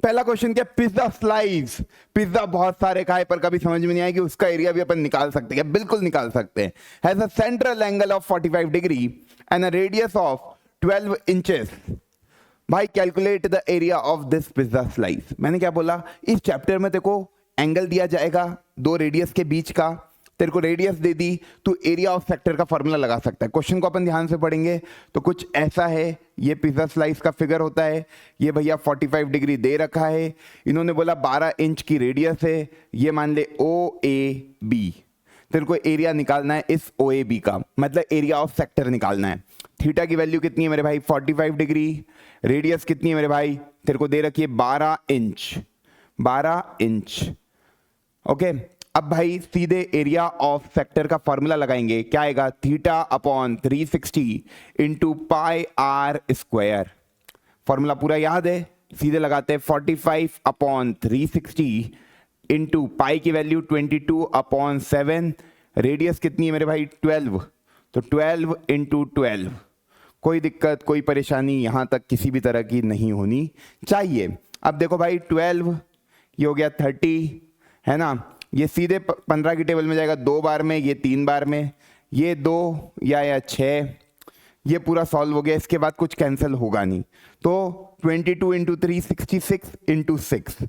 पहला क्वेश्चन क्या, पिज्जा स्लाइस। पिज्जा बहुत सारे खाए पर कभी समझ में नहीं आएगी, उसका एरिया भी अपन निकाल सकते हैं, बिल्कुल निकाल सकते हैं। Has a central angle of 45 degree and a radius of 12 inches. भाई calculate the area of this pizza slice. मैंने क्या बोला, इस चैप्टर में देखो एंगल दिया जाएगा दो रेडियस के बीच का, तेरे को रेडियस दे दी, तो एरिया ऑफ सेक्टर का फॉर्मूला लगा सकता है। क्वेश्चन को अपन ध्यान से पढ़ेंगे तो कुछ ऐसा है, ये पिज्जा स्लाइस का फिगर होता है, ये भैया 45 डिग्री दे रखा है, इन्होंने बोला 12 इंच की रेडियस है, ये मान ले OAB। तेरे को एरिया निकालना है इस OAB का, मतलब एरिया ऑफ सेक्टर निकालना है। थीटा की वैल्यू कितनी है मेरे भाई, 45 डिग्री। रेडियस कितनी है मेरे भाई, तेरे को दे रखी है 12 इंच, 12 इंच। ओके, अब भाई सीधे एरिया ऑफ सेक्टर का फॉर्मूला लगाएंगे, क्या आएगा, theta upon 360 into pi are square. Formula पूरा याद है, सीधे लगाते हैं 45 अपॉन 360 इंटू पाई की वैल्यू 22 अपॉन 7, रेडियस कितनी है मेरे भाई 12, तो 12 इंटू 12। कोई दिक्कत कोई परेशानी यहां तक किसी भी तरह की नहीं होनी चाहिए। अब देखो भाई 12, ये हो गया 30, है ना, ये सीधे 15 की टेबल में जाएगा 2 बार में, ये 3 बार में, ये 2 या 6, ये पूरा सॉल्व हो गया। इसके बाद कुछ कैंसिल होगा नहीं, तो 22 इंटू 3 66 इंटू 6,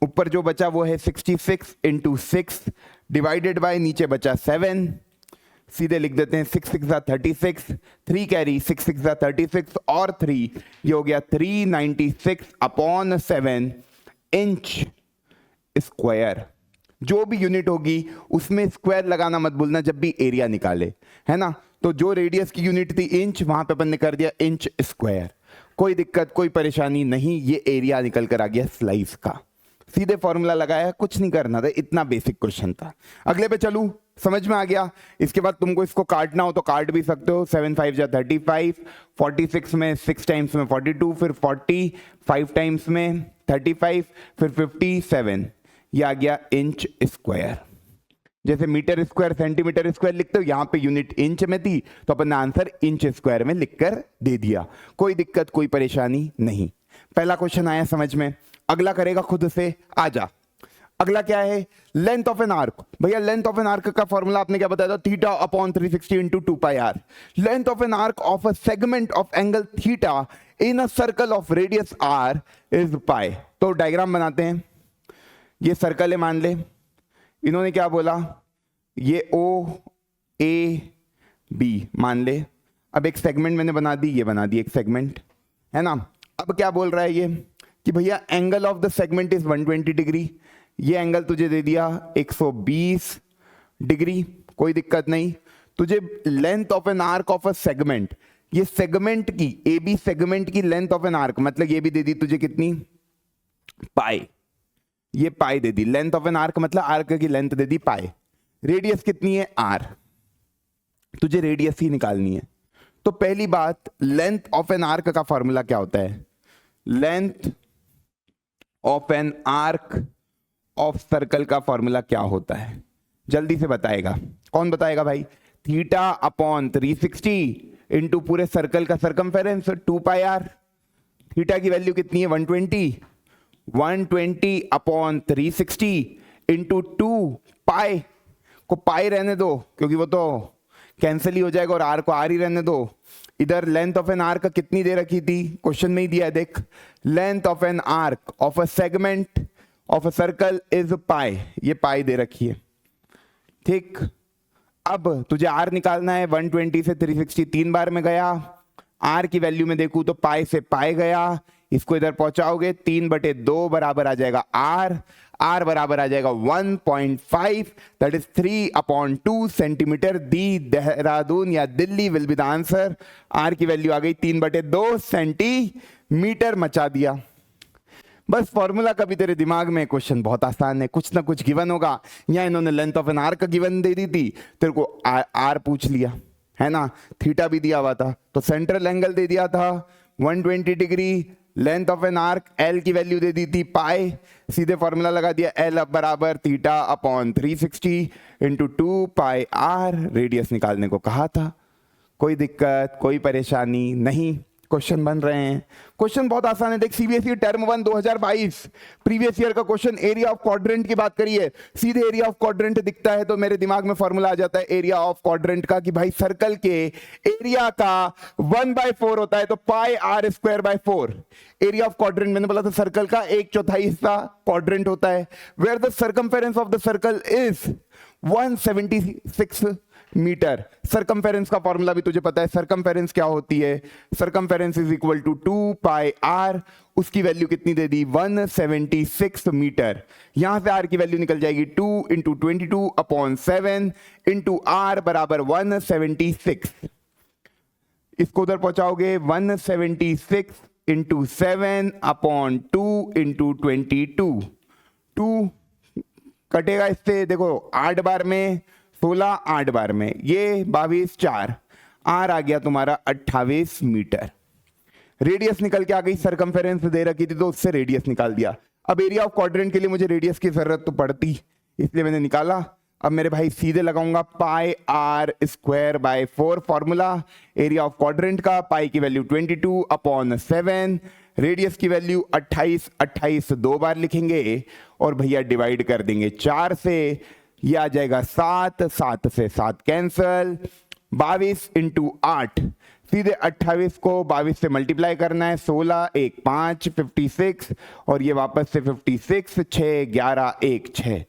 ऊपर जो बचा वो है 66 इंटू 6 डिवाइडेड बाय नीचे बचा 7, सीधे लिख देते हैं 6 6 36, 3 कैरी 6 6 36 और 3, ये हो गया 396 अपॉन 7 इंच स्क्वायर। जो भी यूनिट होगी उसमें स्क्वायर लगाना मत भूलना जब भी एरिया निकाले, है ना। तो जो रेडियस की यूनिट थी इंच, वहां पे अपन ने कर दिया इंच स्क्वायर। कोई दिक्कत कोई परेशानी नहीं, ये एरिया निकल कर आ गया स्लाइस का। सीधे फॉर्मूला लगाया, कुछ नहीं करना था, इतना बेसिक क्वेश्चन था। अगले पे चलूं, समझ में आ गया। इसके बाद तुमको इसको काटना हो तो काट भी सकते हो, 7 5 जा 35, 46 में 6 टाइम्स में 42, फिर 40 5 टाइम्स में 35, फिर 57, ये आ गया इंच स्क्वायर। जैसे मीटर स्क्वायर सेंटीमीटर स्क्वायर लिखते हो, यहां पे यूनिट इंच में थी तो अपन ने आंसर इंच स्क्वायर में लिखकर दे दिया। कोई दिक्कत कोई परेशानी नहीं। पहला क्वेश्चन आया समझ में, अगला करेगा खुद से। आजा, अगला क्या है, लेंथ ऑफ एन आर्क। भैया लेंथ ऑफ एन आर्क का फॉर्मूला आपने क्या बताया था, theta upon 360 into 2 pi R. Length of an arc of a segment of angle theta in a circle of radius R is pi. तो diagram बनाते हैं, ये सर्कल है मान ले, इन्होंने क्या बोला, ये OAB मान ले। अब एक सेगमेंट मैंने बना दी, ये बना दी एक सेगमेंट, है ना। अब क्या बोल रहा है ये कि भैया angle of the segment is 120 degree, ये एंगल तुझे दे दिया 120 डिग्री, कोई दिक्कत नहीं। तुझे length of an arc of a segment, ये सेगमेंट की AB सेगमेंट की लेंथ ऑफ एन आर्क, मतलब ये भी दे दी तुझे कितनी, पाई, ये पाई दे दी। लेंथ ऑफ एन आर्क मतलब आर्क की लेंथ दे दी पाई। रेडियस कितनी है R, तुझे रेडियस ही निकालनी है। तो पहली बात, लेंथ ऑफ एन आर्क का फॉर्मूला क्या होता है, length of an arc of circle का फॉर्मूला क्या होता है, जल्दी से बताएगा। कौन बताएगा भाई, थीटा अपॉन 360 इंटू पूरे सर्कल का सरकमफेरेंस 2 पाई आर। थीटा की वैल्यू कितनी है 120, 120 अपॉन 360 इंटू 2 पाई, को पाई रहने दो क्योंकि वो तो कैंसिल ही हो जाएगा, और आर को आर ही रहने दो। इधर लेंथ ऑफ एन आर्क कितनी दे रखी थी, क्वेश्चन में ही दिया है देख, length of an arc of a segment of a circle is pi, ये पाई दे रखी है, ठीक। अब तुझे आर निकालना है, 120 से 360 3 बार में गया, आर की वैल्यू में देखूं तो पाई से पाई गया, इसको इधर पहुंचाओगे 3/2 बराबर आ जाएगा आर, आर बराबर आ जाएगा 1.5, दैट इज 3/2 सेंटीमीटर। दी देहरादून या Delhi will be the answer. R की वैल्यू आ गई 3/2 सेंटीमीटर, मचा दिया। बस फॉर्मूला का भी तेरे दिमाग में, क्वेश्चन बहुत आसान है, कुछ ना कुछ गिवन होगा। यहाँ इन्होंने length of an arc given दे दी थी, तेरे को आर पूछ लिया, है ना, थीटा भी दिया हुआ था, तो सेंट्रल एंगल दे दिया था 120 degree, length of an arc L की वैल्यू दे दी थी पाई, सीधे फॉर्मूला लगा दिया एल अब बराबर theta upon 360 into 2 pi R, radius निकालने को कहा था। कोई दिक्कत कोई परेशानी नहीं, क्वेश्चन बन रहे हैं। क्वेश्चन बहुत आसान है, देख सीबीएसई टर्म 1 2022 प्रीवियस ईयर का क्वेश्चन, एरिया ऑफ क्वाड्रेंट की बात करिए, सीधे एरिया ऑफ क्वाड्रेंट दिखता है तो मेरे दिमाग में फॉर्मूला आ जाता है एरिया ऑफ क्वाड्रेंट का कि भाई सर्कल के एरिया का 1/4 होता है तो pi are square by 4। Area of quadrant मैंने बोला था सर्कल का 1/4 हिस्सा क्वाड्रेंट होता है, where the circumference of the circle is 176 metre. Circumference का फॉर्मूला भी तुझे पता है, सरकमफेरेंस क्या होती है, circumference is equal to 2 pi R, उसकी वैल्यू कितनी दे दी 176 मीटर। यहां से आर की वैल्यू निकल जाएगी 2 इंटू 22 अपॉन 7 इंटू आर बराबर 176। इसको उधर पहुंचाओगे 176 इंटू 7 अपॉन 2 इंटू 22, 2 कटेगा इससे, देखो 8 बार में 16, 8 बार में ये 22 4, आर आ गया तुम्हारा 28 मीटर। रेडियस निकल के आ गई, सरकमफेरेंस दे रखी थी तो उससे रेडियस निकाल दिया। अब एरिया ऑफ क्वाड्रेंट के लिए मुझे रेडियस की जरूरत तो पड़ती, इसलिए मैंने निकाला। अब मेरे भाई सीधे लगाऊंगा pi are square by 4 formula area of quadrant का, पाई की वैल्यू 22 अपॉन 7, रेडियस की वैल्यू 28, 28 दो बार लिखेंगे और भैया डिवाइड कर देंगे 4 से, ये आ जाएगा 7, 7 से 7 कैंसल, 22 इंटू 8, सीधे 28 को 22 से मल्टीप्लाई करना है, 16 1 5 56 और ये वापस से 56 6 11 1 6।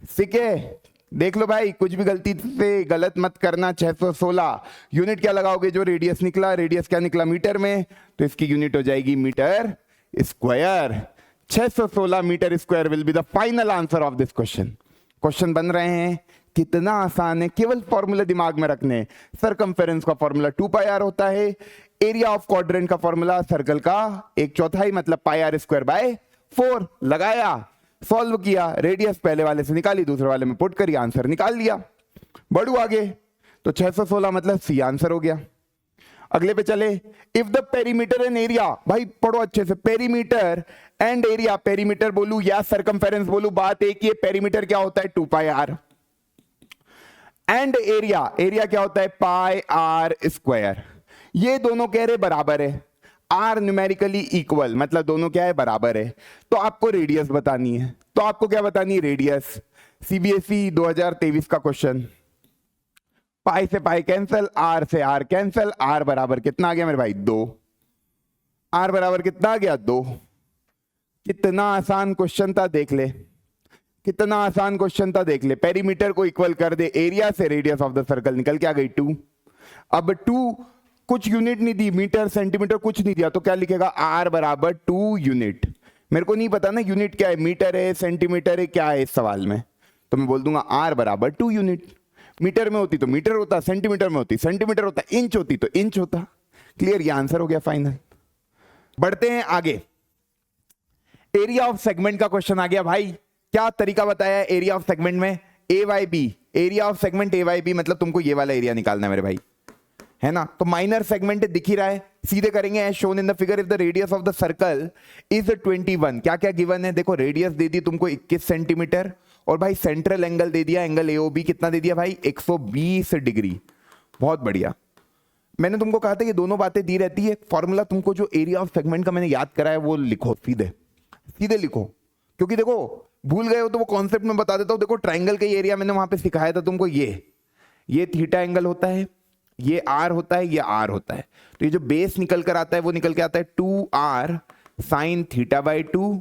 ठीक है, देख लो भाई कुछ भी गलती से गलत मत करना। 616 यूनिट क्या लगाओगे, जो रेडियस निकला, रेडियस क्या निकला मीटर में, तो इसकी यूनिट हो जाएगी metre square. 616 metre square will be the final answer of this question. Question बन रहे हैं, कितना आसान है, केवल फॉर्मूला दिमाग में रखने। सरकमफेरेंस का फॉर्मूला 2 पाई आर होता है, एरिया ऑफ क्वाड्रेंट का फॉर्मूला सर्कल का 1/4 मतलब पाई आर स्क्वायर बाय 4, लगाया सॉल्व किया, रेडियस पहले वाले से निकाली दूसरे वाले में पुट करी, आंसर निकाल लिया। बढ़ू आगे, तो 616 मतलब सी आंसर हो गया। अगले पे चले, if the perimeter and area, भाई पढ़ो अच्छे से, पेरीमीटर एंड एरिया, पेरीमीटर बोलू या सरकमफेरेंस बोलू बात एक ही है। पेरीमीटर क्या होता है 2 pi are, and area, area क्या होता है पाई आर स्क्वायर। ये दोनों कह रहे बराबर है, आर न्यूमेरिकली इक्वल मतलब दोनों क्या है बराबर है। तो आपको रेडियस बतानी है, तो आपको क्या बतानी है रेडियस। सीबीएसई 2023 का क्वेश्चन, पाई से पाई कैंसल, आर से आर कैंसल, आर बराबर कितना आ गया मेरे भाई 2, आर बराबर कितना आ गया 2। कितना आसान क्वेश्चन था देख ले, कितना आसान क्वेश्चन था देख ले। पेरीमीटर को इक्वल कर दे एरिया से, रेडियस ऑफ द सर्कल निकल के आ गई 2। अब 2 कुछ यूनिट नहीं दी, मीटर सेंटीमीटर कुछ नहीं दिया, तो क्या लिखेगा आर बराबर 2 यूनिट। मेरे को नहीं पता ना यूनिट क्या है, मीटर है सेंटीमीटर है क्या है इस सवाल में, तो मैं बोल दूंगा आर बराबर 2 यूनिट। मीटर में होती तो मीटर होता, सेंटीमीटर में होती सेंटीमीटर होता, इंच होती तो इंच होता। क्लियर, ये आंसर हो गया फाइनल। बढ़ते हैं आगे, एरिया ऑफ सेगमेंट का क्वेश्चन आ गया भाई। क्या तरीका बताया है एरिया ऑफ सेगमेंट में, A Y B, area of segment A Y B मतलब तुमको ये वाला एरिया निकालना है मेरे भाई, है ना। तो माइनर सेगमेंट दिख ही रहा है, सीधे करेंगे as shown in the figure, if the radius of the circle is 21। क्या क्या गिवन है देखो, रेडियस दे दी तुमको 21 सेंटीमीटर और भाई सेंट्रल एंगल दे दिया, एंगल एओबी कितना दे दिया भाई 120 डिग्री। बहुत बढ़िया, मैंने तुमको कहा था ये दोनों बातें दी रहती है। फॉर्मूला तुमको जो एरिया ऑफ सेगमेंट का मैंने याद करा है वो लिखो, सीधे सीधे लिखो, क्योंकि देखो भूल गए हो तो वो कॉन्सेप्ट में बता देता हूं। देखो ट्राइंगल का एरिया मैंने वहां पे सिखाया था तुमको, ये थीटा एंगल होता है, ये आर होता है, ये आर होता है। तो ये जो बेस निकल कर आता है वो निकल के आता है 2r साइन थीटा बाई 2,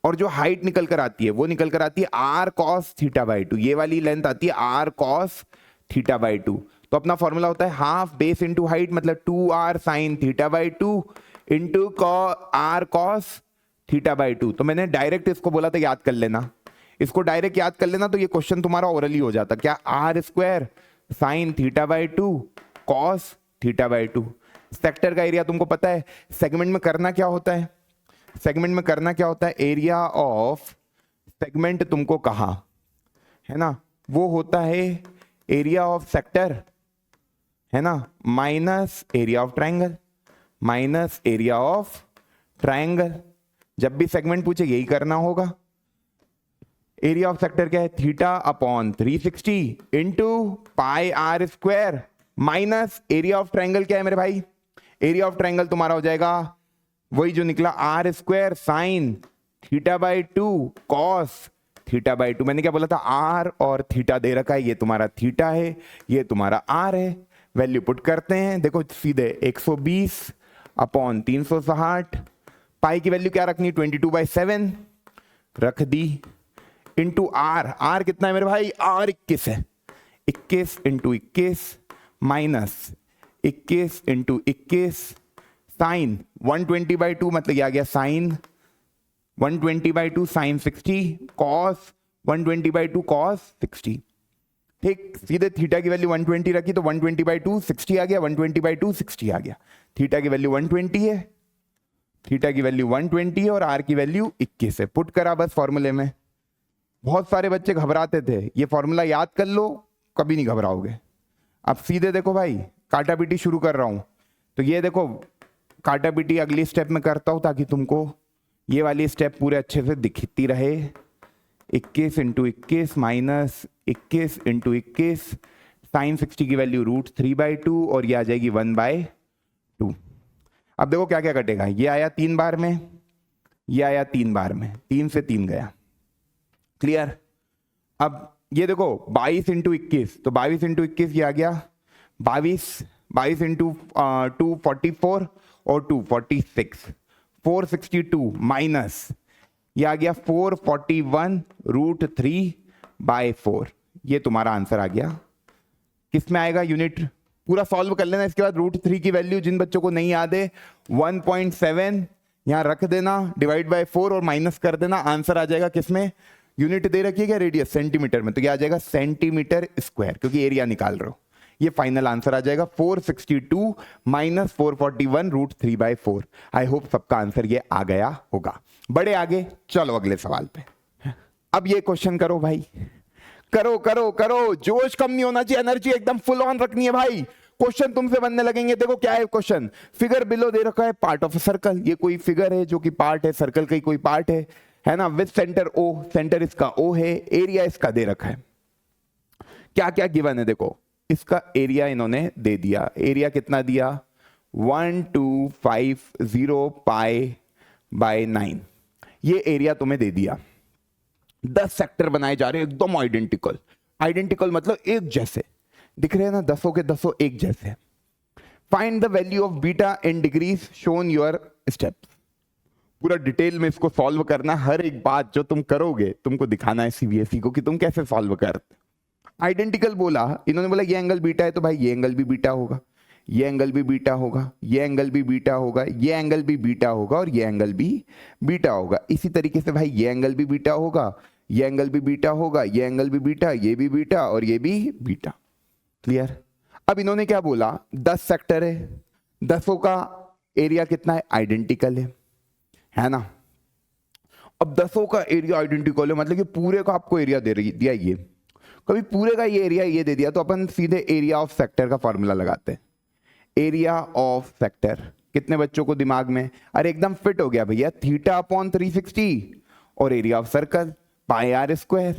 और जो हाइट निकल कर आती है वो निकल कर आती है r cos थीटा बाई 2। ये वाली लेंथ आती है r cos थीटा बाई 2। तो अपना फॉर्मूला होता है हाफ बेस इंटू हाइट मतलब 2r sign theta by 2 into r cos theta by 2। तो मैंने डायरेक्ट इसको बोला था याद कर लेना, इसको डायरेक्ट याद कर लेना, तो ये क्वेश्चन तुम्हारा ओरली हो जाता। क्या r square sine theta by 2 cos theta by 2। Sector का एरिया तुमको पता है, सेगमेंट में करना क्या होता है, सेगमेंट में करना क्या होता है, एरिया ऑफ सेगमेंट तुमको कहा है ना, वो होता है एरिया ऑफ सेक्टर, है ना, minus area of triangle, minus area of triangle, जब भी सेगमेंट पूछे यही करना होगा। एरिया ऑफ सेक्टर क्या है, theta upon 360 into pi are square minus area of triangle क्या है मेरे भाई, एरिया ऑफ ट्रायंगल तुम्हारा हो जाएगा वही जो निकला R square sine theta by 2 cos theta by 2। मैंने क्या बोला था, आर और थीटा दे रखा है, ये तुम्हारा थीटा है, ये तुम्हारा आर है। वैल्यू पुट करते हैं, देखो सीधे 120 अपॉन 360, पाई की वैल्यू क्या रखनी, 22/7 रख दी, इंटू आर, आर कितना है मेरे भाई, आर 21 है, 21 इंटू 21 माइनस 21 इंटू 21 साइन 120/2 मतलब ये आ गया साइन 120/2 साइन 60 कॉस 120/2 कॉस 60। ठीक, सीधे थीटा की वैल्यू 120 रखी तो 120/2 60 आ गया, 120/2 60 आ गया। थीटा की वैल्यू 120 है, थीटा की वैल्यू 120 है और आर की वैल्यू 21 है। पुट करा बस फॉर्मूले में। बहुत सारे बच्चे घबराते थे, ये फॉर्मूला याद कर लो, कभी नहीं घबराओगे। अब सीधे देखो भाई, काटा पीटी शुरू कर रहा हूं, तो ये देखो काटा पीटी अगली स्टेप में करता हूं ताकि तुमको ये वाली स्टेप पूरे अच्छे से दिखती रहे। 21 इंटू 21 माइनस 21 इंटू 21 साइन 60 की वैल्यू √3/2 और ये आ जाएगी 1/2। अब देखो क्या क्या कटेगा, ये आया 3 बार में, ये आया 3 बार में, 3 से 3 गया, क्लियर। अब ये देखो 22 इंटू 21, तो 22 इंटू 21 ये आ गया 22 इंटू 2 44 और 2 46 462 माइनस ये आ गया 441 √3/4। ये तुम्हारा आंसर आ गया। किस में आएगा, यूनिट पूरा सॉल्व कर लेना, इसके बाद √3 की वैल्यू जिन बच्चों को नहीं याद है 1.7 यहां रख देना, डिवाइड बाय 4 और माइनस कर देना, आंसर आ जाएगा किसमें, यूनिट दे रखी है क्या, रेडियस सेंटीमीटर में, तो क्या आ जाएगा सेंटीमीटर स्क्वायर, क्योंकि एरिया निकाल रहे हो। ये फाइनल आंसर आ जाएगा 462 माइनस 441 √3/4। आई होप सबका आंसर ये आ गया होगा। बड़े आगे, चलो अगले सवाल पे। अब ये क्वेश्चन करो भाई, करो करो करो, जोश कम नहीं होना चाहिए, एनर्जी एकदम फुल ऑन रखनी है भाई। क्वेश्चन तुमसे बनने लगेंगे। देखो क्या है क्वेश्चन, फिगर बिलो दे रखा है, पार्ट ऑफ सर्कल, ये कोई फिगर है जो कि पार्ट है सर्कल का ही कोई पार्ट है ना, विद सेंटर O, सेंटर इसका O है, एरिया इसका दे रखा है। क्या क्या गिवन है, देखो इसका एरिया इन्होंने दे दिया, एरिया कितना दिया 1250 π/9, ये एरिया तुम्हें दे दिया। 10 सेक्टर बनाए जा रहे हैं एकदम आइडेंटिकल, आइडेंटिकल मतलब एक जैसे दिख रहे हैं ना, 10 के 10 एक जैसे। Find the value of beta in degrees shown your steps. पूरा डिटेल में इसको सॉल्व करना, हर एक बात जो तुम करोगे तुमको दिखाना है सीबीएसई को कि तुम कैसे सॉल्व करते। आइडेंटिकल बोला, इन्होंने बोला ये एंगल बीटा है तो भाई ये एंगल भी बीटा होगा, ये एंगल भी बीटा होगा, ये एंगल भी बीटा होगा, ये एंगल भी बीटा होगा और ये एंगल भी बीटा होगा। इसी तरीके से भाई ये एंगल भी बीटा होगा, ये एंगल भी बीटा होगा, ये एंगल भी बीटा, ये भी बीटा और ये भी बीटा। क्लियर। अब इन्होंने क्या बोला, 10 सेक्टर है, 10 का एरिया कितना है, आइडेंटिकल है ना। अब 10 का एरिया आइडेंटिकल है मतलब कि पूरे का आपको एरिया दे रही दिया, ये कभी पूरे का ये एरिया ये दे दिया तो अपन सीधे एरिया ऑफ सेक्टर का फॉर्मूला लगाते हैं। एरिया ऑफ सेक्टर कितने बच्चों को दिमाग में, अरे एकदम फिट हो गया भैया, थीटा अपॉन 360 और area of circle πr²।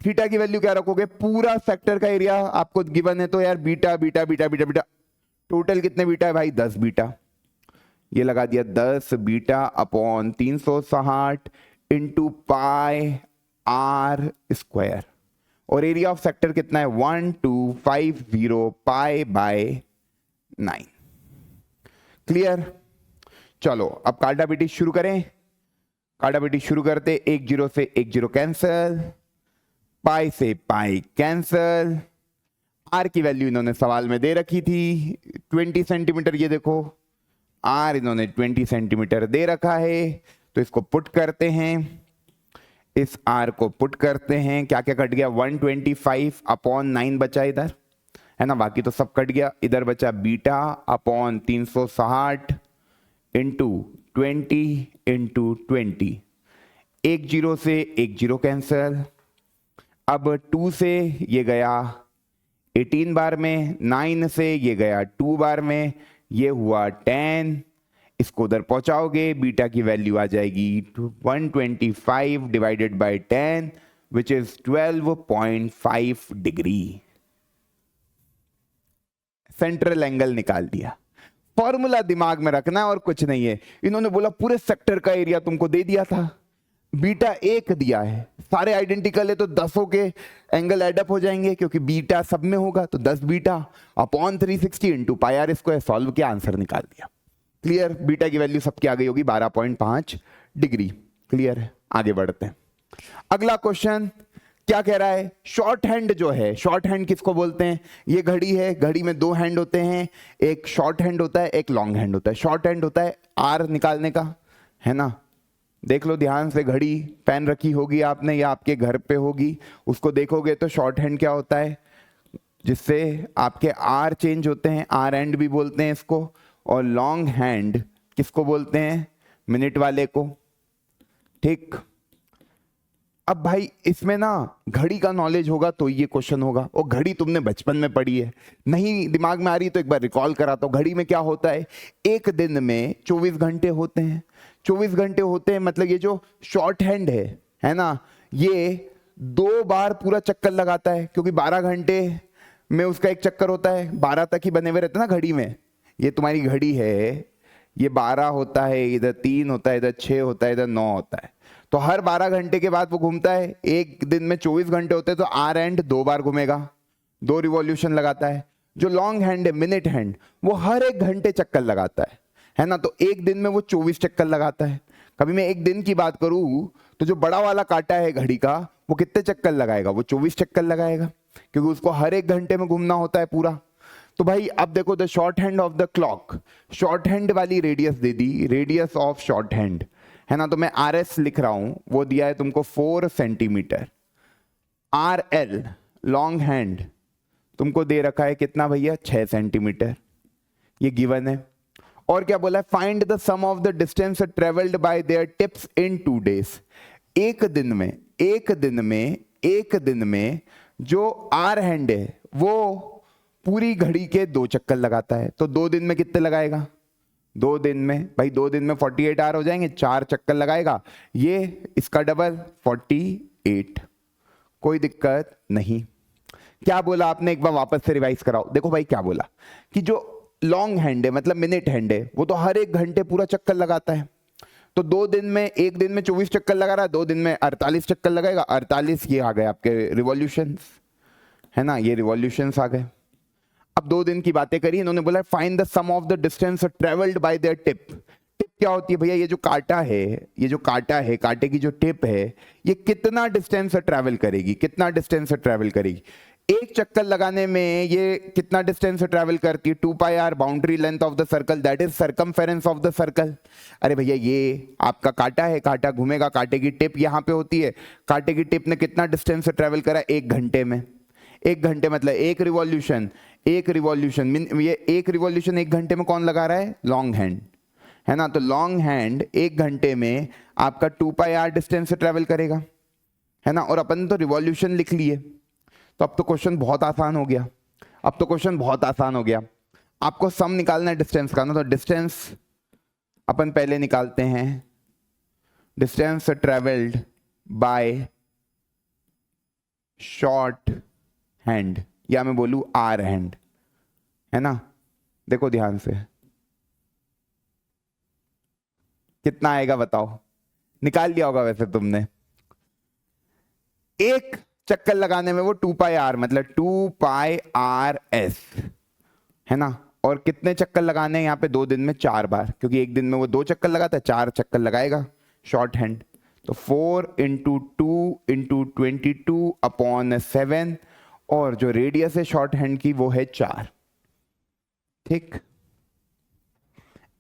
Theta की वैल्यू क्या रखोगे, पूरा सेक्टर का एरिया आपको गिवन है तो यार beta beta beta beta beta, total कितने बीटा है भाई 10 बीटा, ये लगा दिया 10 बीटा अपॉन 360 इंटू πr²। और एरिया ऑफ सेक्टर कितना है 1250 π/9। क्लियर। चलो अब काटा पीटी शुरू करें। काटा पीटी शुरू करते, 1 0 से 1 0 कैंसल, पाई से पाई कैंसल। आर की वैल्यू इन्होंने सवाल में दे रखी थी 20 सेंटीमीटर, ये देखो आर इन्होंने 20 सेंटीमीटर दे रखा है, तो इसको पुट करते हैं, इस आर को पुट करते हैं। क्या क्या कट गया, 125/9 बचा इधर है ना, बाकी तो सब कट गया। इधर बचा बीटा अपॉन 360 इंटू 20 इंटू 20, 1 0 से 1 0 कैंसल। अब 2 से ये गया 18 बार में, 9 से ये गया 2 बार में, ये हुआ 10, इसको उधर पहुंचाओगे, बीटा की वैल्यू आ जाएगी 125 divided by 10 which is 12.5 degree. Central angle निकाल दिया। फॉर्मूला दिमाग में रखना और कुछ नहीं है। इन्होंने बोला पूरे सेक्टर का एरिया तुमको दे दिया था, बीटा 1 दिया है, सारे आइडेंटिकल है तो 10 के एंगल एडअप हो जाएंगे क्योंकि बीटा सब में होगा, तो 10 beta upon 360 into pi are square, solve किया, आंसर निकाल दिया। क्लियर? बीटा की वैल्यू सबकी आ गई होगी 12.5 डिग्री। क्लियर है? आगे बढ़ते हैं। अगला क्वेश्चन क्या कह रहा है? शॉर्ट हैंड जो है, शॉर्ट हैंड किसको बोलते हैं? ये घड़ी है, घड़ी में 2 हैंड होते हैं, एक शॉर्ट हैंड होता है, एक लॉन्ग हैंड होता है। शॉर्ट हैंड होता है आर निकालने का, है ना? देख लो ध्यान से, घड़ी पहन रखी होगी आपने या आपके घर पे होगी, उसको देखोगे तो शॉर्ट हैंड क्या होता है, जिससे आपके आर चेंज होते हैं, आर एंड भी बोलते हैं इसको। और लॉन्ग हैंड किसको बोलते हैं? मिनट वाले को। ठीक, अब भाई इसमें ना घड़ी का नॉलेज होगा तो ये क्वेश्चन होगा, और घड़ी तुमने बचपन में पढ़ी है, नहीं दिमाग में आ रही तो एक बार रिकॉल कराता हूं। घड़ी में क्या होता है? एक दिन में 24 घंटे होते हैं। 24 घंटे होते हैं मतलब ये जो शॉर्ट हैंड है ना, ये 2 बार पूरा चक्कर लगाता है, क्योंकि 12 घंटे में उसका एक चक्कर होता है, 12 तक ही बने हुए रहते हैं ना घड़ी में। ये तुम्हारी घड़ी है, ये 12 होता है, इधर 3 होता है, इधर 6 होता है, इधर 9 होता है, तो हर 12 घंटे के बाद वो घूमता है। एक दिन में 24 घंटे होते हैं तो आर एंड 2 बार घूमेगा, 2 रिवॉल्यूशन लगाता है। जो लॉन्ग हैंड है, मिनट हैंड, वो हर 1 घंटे चक्कर लगाता है ना, तो एक दिन में वो 24 चक्कर लगाता है। कभी मैं एक दिन की बात करूं तो जो बड़ा वाला कांटा है घड़ी का, वो कितने चक्कर लगाएगा? वो 24 चक्कर लगाएगा, क्योंकि उसको हर 1 घंटे में घूमना होता है पूरा। तो भाई अब देखो, the short hand of the clock, short hand वाली रेडियस दे दी, रेडियस ऑफ शॉर्ट हैंड, है ना, तो मैं आर एस लिख रहा हूं, वो दिया है तुमको 4 centimetre. R L long hand तुमको दे रखा है कितना भैया? 6 सेंटीमीटर, ये गिवन है। और क्या बोला है? Find the sum of the distance travelled by their tips in 2 days. एक दिन में जो आर हैंड है वो पूरी घड़ी के 2 चक्कर लगाता है, तो 2 दिन में कितने लगाएगा? 2 दिन में भाई, 2 दिन में 48 आवर हो जाएंगे, 4 चक्कर लगाएगा, ये इसका डबल 48। कोई दिक्कत नहीं। क्या बोला आपने? एक बार वापस से रिवाइज कराओ। देखो भाई क्या बोला कि जो लॉन्ग हैंड है मतलब मिनट हैंड है, वो तो हर 1 घंटे पूरा चक्कर लगाता है, तो 2 दिन में, एक दिन में 24 चक्कर लगा रहा है, 2 दिन में 48 चक्कर लगाएगा। 48 ये आ गए आपके रिवॉल्यूशंस, है ना, ये रिवॉल्यूशंस आ गए। अब 2 दिन की बातें करी, इन्होंने बोला find the sum of the distance travelled by their tip. Tip क्या होती है भैया? ये जो कांटा है, ये जो कांटा है, कांटे की जो टिप है, ये कितना डिस्टेंस ट्रेवल करेगी, कितना डिस्टेंस ट्रेवल करेगी? एक चक्कर लगाने में ये कितना डिस्टेंस ट्रेवल करती है? 2 pi r boundary length of the circle, that is circumference of the circle. अरे भैया ये आपका कांटा है, कांटा घूमेगा, कांटे की टिप यहाँ पे होती है, कांटे की टिप ने कितना डिस्टेंस ट्रेवल करा? 1 घंटे में। 1 घंटे मतलब एक रिवॉल्यूशन, ये एक रिवॉल्यूशन 1 घंटे में कौन लगा रहा है? लॉन्ग हैंड, है ना, तो लॉन्ग हैंड 1 घंटे में आपका 2 पाई आर डिस्टेंस ट्रेवल करेगा, है ना। और अपन तो रिवॉल्यूशन लिख लिए, तो अब तो क्वेश्चन बहुत आसान हो गया, आपको सम निकालना है डिस्टेंस का ना, तो डिस्टेंस अपन पहले निकालते हैं, distance travelled bye short hand, या मैं बोलूं आर हैंड, है ना। देखो ध्यान से, कितना आएगा बताओ? निकाल लिया होगा वैसे तुमने। एक चक्कर लगाने में वो 2 पाई आर मतलब 2 पाई आर एस, है ना। और कितने चक्कर लगाने हैं यहाँ पे? 2 दिन में 4 बार, क्योंकि एक दिन में वो 2 चक्कर लगाता है, 4 चक्कर लगाएगा शॉर्ट हैंड। तो 4 इंटू 2 इंटू 22 अपॉन 7, और जो रेडियस है शॉर्ट हैंड की वो है 4। ठीक,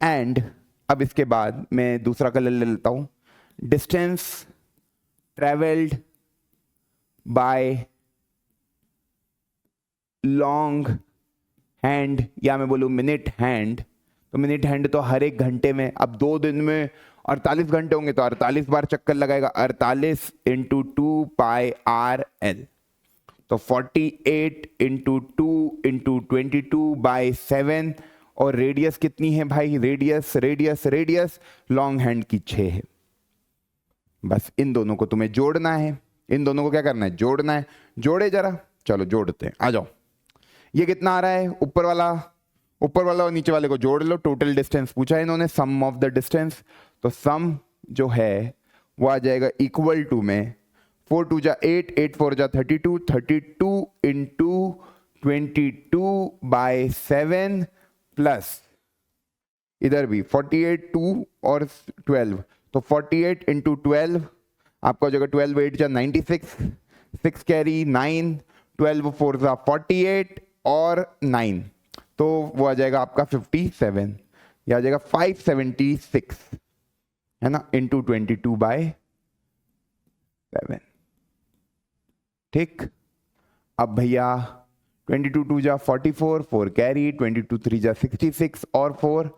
एंड अब इसके बाद मैं दूसरा कलर ले लेता हूं, distance travelled bye long hand, या मैं बोलूं मिनट हैंड, तो मिनट हैंड तो हर 1 घंटे में, अब 2 दिन में 48 घंटे होंगे तो 48 बार चक्कर लगाएगा, 48 इंटू 2 पाई आर एल, तो 48 इंटू 2 इंटू 22 बाई 7, और रेडियस कितनी है भाई, radius radius radius long hand की 6 है। बस इन दोनों को तुम्हें जोड़ना है, इन दोनों को क्या करना है, जोड़ना है। जोड़े जरा, चलो जोड़ते हैं, आ जाओ। ये कितना आ रहा है, ऊपर वाला और नीचे वाले को जोड़ लो। टोटल डिस्टेंस पूछा है इन्होंने, सम ऑफ द डिस्टेंस, तो सम जो है वो आ जाएगा इक्वल टू में 4 2 जा 8, 8 4 जा 32, 32 इंटू 22/7 प्लस इधर भी 48 2 और 12, तो 48 इंटू 12 आपका हो जाएगा 12 8 जा 96, 6 कैरी 9, 12 4 जा 48 और 9, तो वो आ जाएगा आपका 57, ये आ जाएगा 576 है ना, इंटू 22/7। ठीक, अब भैया 22 2 जा 44, 4 कैरी, 22 3 जा 66 और 4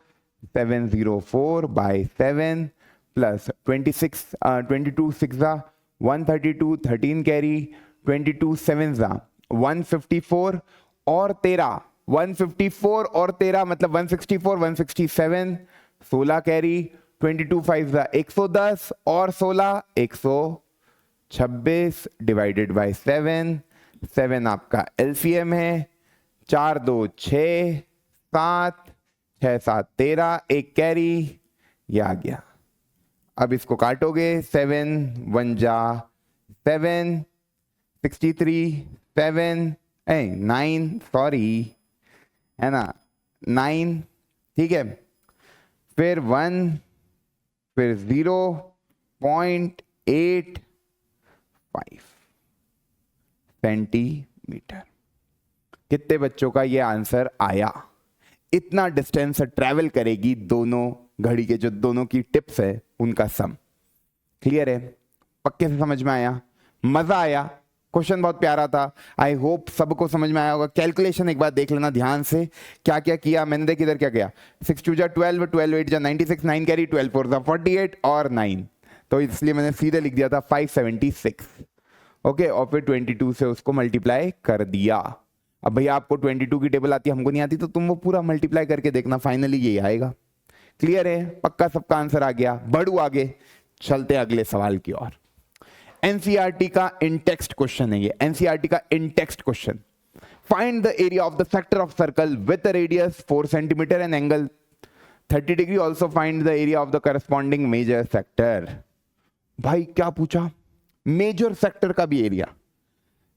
704/7 प्लस 22 6 जा 132, 13 कैरी, 22 7 जा 154 और 13 154 और 13 मतलब 164 167, 16 कैरी, 22 5 जा 110 और 16 126 डिवाइडेड बाय 7, 7 आपका एलसीएम है, 4 2 6 7, 6 7 13, एक कैरी, ये आ गया। अब इसको काटोगे, 7 1 जा 7, 63 7 9 सॉरी है ना 9, ठीक है, फिर 1 फिर 0.85 सेंटीमीटर। कितने बच्चों का ये आंसर आया? इतना डिस्टेंस ट्रैवल करेगी दोनों घड़ी के जो दोनों की टिप्स है उनका सम। क्लियर है? पक्के से समझ में आया? मजा आया? क्वेश्चन बहुत प्यारा था, आई होप सबको समझ में आया होगा। कैलकुलेशन एक बार देख लेना ध्यान से, क्या क्या किया मैंने, देख इधर क्या किया, 6 2 जा 12, 12 8 जा 96, 9 कैरी, 12 4 जा 48 और 9, तो इसलिए मैंने सीधे लिख दिया था 576। ओके, और फिर 22 से उसको मल्टीप्लाई कर दिया। अब भैया आपको 22 की टेबल आती है, हमको नहीं आती, तो तुम वो पूरा मल्टीप्लाई करके देखना, फाइनली यही आएगा। क्लियर है? पक्का सबका आंसर आ गया? बढ़ू आगे, चलते अगले सवाल की ओर। एनसीईआरटी का इन टेक्स्ट क्वेश्चन है ये, एनसीईआरटी का in text question. Find the area of the sector of circle with radius 4 centimetre and angle 30 degree, also find the area of the corresponding major sector. भाई क्या पूछा? Major sector का भी area,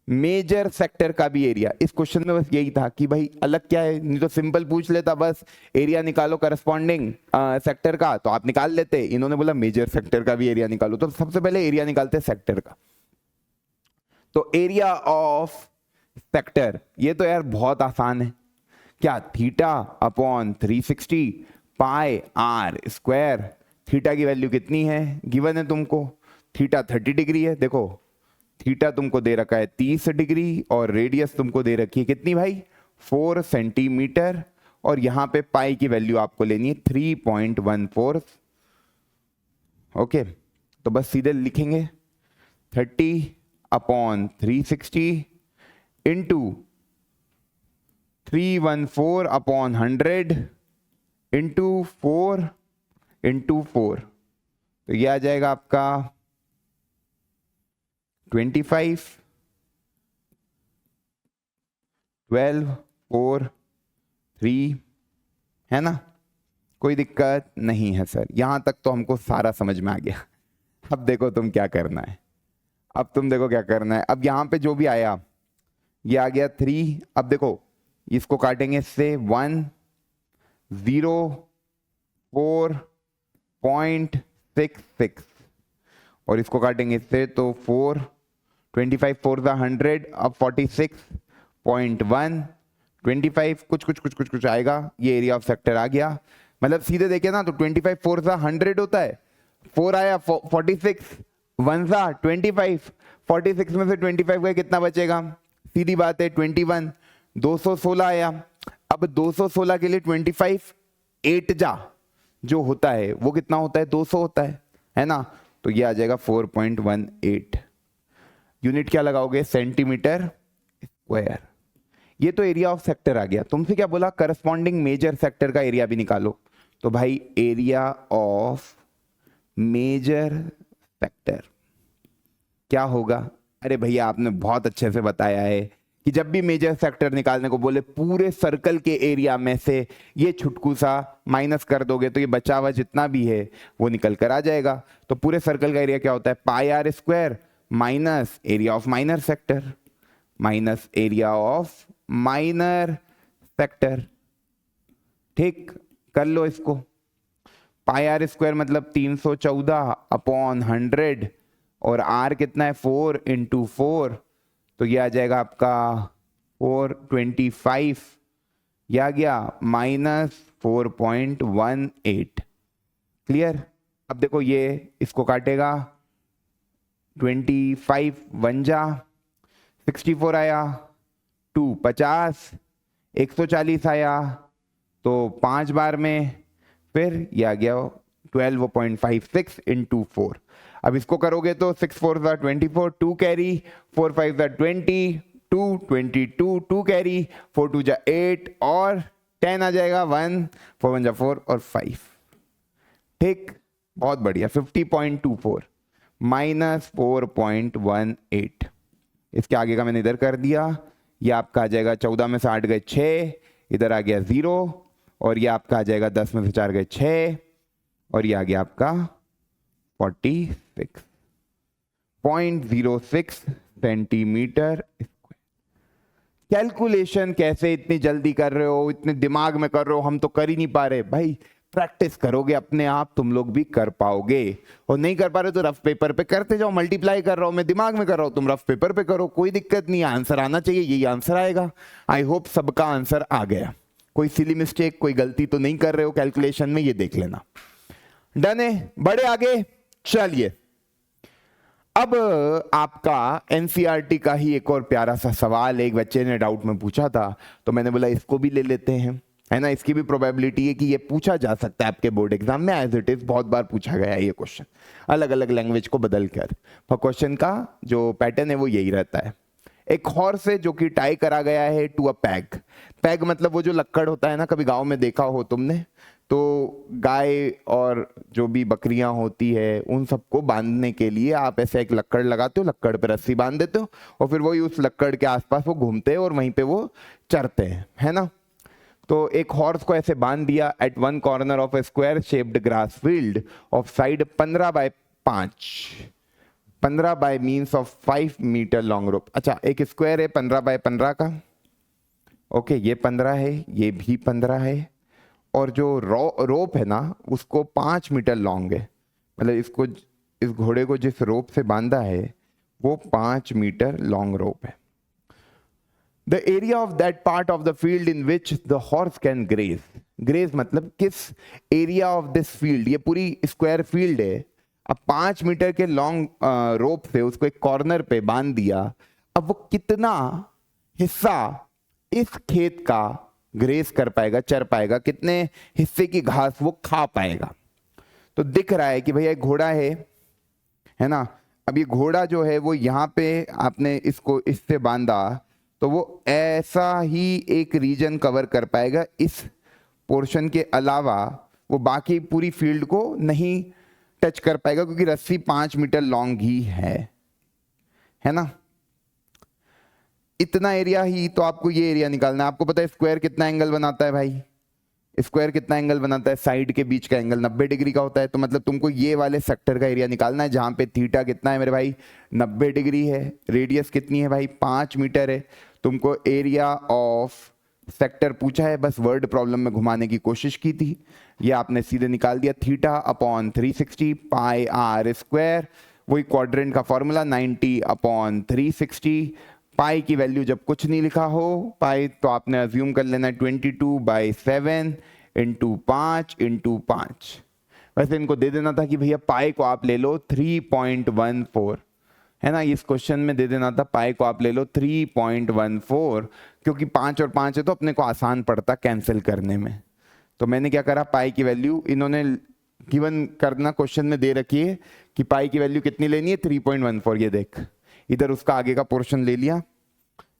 major sector का भी area. इस question में बस यही था कि भाई अलग क्या है, नहीं तो सिंपल पूछ लेता बस एरिया निकालो करस्पॉन्डिंग सेक्टर का, तो आप निकाल लेते। इन्होंने बोला मेजर सेक्टर का भी एरिया निकालो, तो सबसे पहले एरिया निकालते सेक्टर का। तो एरिया ऑफ सेक्टर, ये तो यार बहुत आसान है, क्या, theta upon 360 pi are square. Theta की वैल्यू कितनी है, गिवन है तुमको, थीटा 30 डिग्री है। देखो थीटा तुमको दे रखा है 30 डिग्री और रेडियस तुमको दे रखी है कितनी भाई, 4 सेंटीमीटर, और यहां पे पाई की वैल्यू आपको लेनी है 3.14। ओके, तो बस सीधे लिखेंगे 30 upon 360 into 314 upon 100 into 4 into 4, तो यह आ जाएगा आपका 25 12 4 3, है ना? कोई दिक्कत नहीं है सर, यहां तक तो हमको सारा समझ में आ गया। अब देखो तुम क्या करना है, अब तुम देखो क्या करना है। अब यहां पे जो भी आया ये आ गया 3, अब देखो इसको काटेंगे इससे 1 0 4.66 और इसको काटेंगे इससे तो 4 25 4 100, अब 46.1 25 कुछ आएगा, ये एरिया ऑफ सेक्टर आ गया। मतलब सीधे देखे ना तो 25 4 100 होता है, 4 आया 46, 1 25, 46 में से 25 गए कितना बचेगा, सीधी बात है 21, 216 आया। अब 216 के लिए 25 8 जा जो होता है वो कितना होता है, 200 होता है ना? तो ये आ जाएगा 4.18। यूनिट क्या लगाओगे, सेंटीमीटर स्क्वायर। ये तो एरिया ऑफ सेक्टर आ गया। तुमसे क्या बोला, करस्पॉन्डिंग मेजर सेक्टर का एरिया भी निकालो। तो भाई एरिया ऑफ मेजर सेक्टर क्या होगा? अरे भैया आपने बहुत अच्छे से बताया है कि जब भी मेजर सेक्टर निकालने को बोले पूरे सर्कल के एरिया में से ये छुटकू सा माइनस कर दोगे तो ये बचा हुआ जितना भी है वो निकल कर आ जाएगा। तो पूरे सर्कल का एरिया क्या होता है, pi are square minus area of minor sector minus area of minor sector. ठीक, कर लो इसको। पाई आर स्क्वायर मतलब 314 अपॉन 100 और आर कितना है 4 इंटू 4, तो ये आ जाएगा आपका 425, यह आ गया माइनस 4.18। क्लियर? अब देखो ये इसको काटेगा, 25 वन जा 64 आया, 2 50, 140 आया तो 5 बार में, फिर ये आ गया 12.56 इंटू 4। अब इसको करोगे तो 6 4 24, 2 कैरी, 4 5 20, 2 22, 2 कैरी, 4 2 8 और 10 आ जाएगा 1, 4 1 4 और 5। ठीक, बहुत बढ़िया। 50.24 माइनस 4.18, इसके आगे का मैंने इधर कर दिया। ये आपका आ जाएगा 14 में से 8 गए 6, इधर आ गया 0 और ये आपका आ जाएगा 10 में से 4 गए 6 और ये आ गया आपका 46.06 सेंटीमीटर स्क्वायर। कैलकुलेशन कैसे इतनी जल्दी कर रहे हो, इतने दिमाग में कर रहे हो, हम तो कर ही नहीं पा रहे। भाई प्रैक्टिस करोगे अपने आप तुम लोग भी कर पाओगे, और नहीं कर पा रहे तो रफ पेपर पे करते जाओ। मल्टीप्लाई कर रहा हूं मैं दिमाग में कर रहा हूं, तुम रफ पेपर पे करो, कोई दिक्कत नहीं। आंसर आना चाहिए, यही आंसर आएगा। आई होप सबका आंसर आ गया, कोई सिली मिस्टेक कोई गलती तो नहीं कर रहे हो कैलकुलेशन में, ये देख लेना। डन है, बड़े आगे चलिए। अब आपका एनसीईआरटी का ही एक और प्यारा सा सवाल एक बच्चे ने डाउट में पूछा था, तो मैंने बोला इसको भी ले लेते हैं, है ना। इसकी भी प्रोबेबिलिटी है कि ये पूछा जा सकता है आपके बोर्ड एग्जाम में, एज इट इज बहुत बार पूछा गया है ये क्वेश्चन, अलग अलग लैंग्वेज को बदल कर। पर क्वेश्चन का जो पैटर्न है वो यही रहता है। एक हॉर्स है जो कि टाई करा गया है टू अ पैग। पैग मतलब वो जो लक्कड़ होता है ना, कभी गांव में देखा हो तुमने, तो गाय और जो भी बकरियां होती है उन सबको बांधने के लिए आप ऐसे एक लक्कड़ लगाते हो, लक्कड़ पे रस्सी बांध देते हो और फिर वही उस लक्कड़ के आसपास वो घूमते हैं और वहीं पे वो चरते हैं, है ना। तो एक हॉर्स को ऐसे बांध दिया at one corner of a square shaped grass field of side 15 by 5, 15 by means of 5 metre long rope. अच्छा, एक स्क्वायर है 15 बाय 15 का, ओके, ये 15 है, ये भी 15 है, और जो रोप है ना उसको 5 मीटर लॉन्ग है, मतलब इसको, इस घोड़े को जिस रोप से बांधा है वो 5 मीटर लॉन्ग रोप है। The area of that part of the field in which the horse can graze. Graze मतलब किस एरिया ऑफ दिस फील्ड, ये पूरी स्क्वायर फील्ड है। अब 5 मीटर के लॉन्ग रोप से उसको एक कॉर्नर पे बांध दिया, अब वो कितना हिस्सा इस खेत का ग्रेज कर पाएगा, चर पाएगा, कितने हिस्से की घास वो खा पाएगा। तो दिख रहा है कि भैया एक घोड़ा है ना। अब ये घोड़ा जो है वो यहाँ पे आपने इसको इससे बांधा तो वो ऐसा ही एक रीजन कवर कर पाएगा, इस पोर्शन के अलावा वो बाकी पूरी फील्ड को नहीं टच कर पाएगा, क्योंकि रस्सी 5 मीटर लॉन्ग ही है ना। इतना एरिया ही तो आपको ये एरिया निकालना है। आपको पता है स्क्वायर कितना एंगल बनाता है भाई, स्क्वायर कितना एंगल बनाता है, साइड के बीच का एंगल 90 डिग्री का होता है। तो मतलब तुमको ये वाले सेक्टर का एरिया निकालना है जहां पे थीटा कितना है मेरे भाई, 90 डिग्री है, रेडियस कितनी है भाई 5 मीटर है। तुमको एरिया ऑफ सेक्टर पूछा है, बस वर्ड प्रॉब्लम में घुमाने की कोशिश की थी, ये आपने सीधे निकाल दिया, theta upon 360 pi are square, वही क्वाड्रेंट का फॉर्मूला 90 अपॉन 360। पाई की वैल्यू जब कुछ नहीं लिखा हो पाई तो आपने अज्यूम कर लेना 22/7 इंटू 5 इंटू 5। वैसे इनको दे देना था कि भैया पाई को आप ले लो 3.14, है ना। इस क्वेश्चन में दे देना था पाई को आप ले लो 3.14, क्योंकि 5 और 5 है तो अपने को आसान पड़ता कैंसिल करने में। तो मैंने क्या करा, पाई की वैल्यू इन्होंने गिवन करना क्वेश्चन में दे रखी है कि पाई की वैल्यू कितनी लेनी है 3.14, ये देख इधर उसका आगे का पोर्शन ले लिया,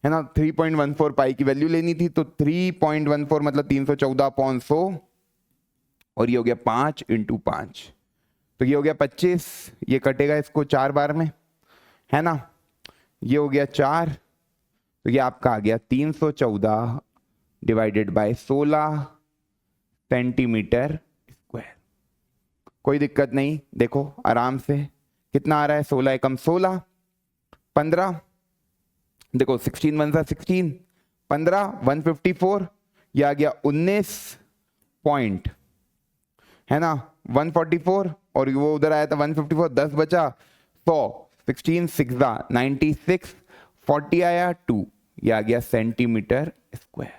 है ना, 3.14 पाई की वैल्यू लेनी थी, तो 3.14 मतलब 314/100, और ये हो गया 5 × 5, तो ये हो गया 25, ये कटेगा इसको 4 बार में, है ना, ये हो गया 4, तो ये आपका आ गया 314 डिवाइडेड बाय 16 सेंटीमीटर स्क्वायर। कोई दिक्कत नहीं, देखो आराम से कितना आ रहा है, 16 एकम 16, 15, देखो 16 × 1 = 16, 15 154, ये आ गया 19 पॉइंट, है ना, 144, और वो उधर आया था 154, 10 बचा, 100, 16 6 96, 40 आया 2, ये आ गया centimetre square.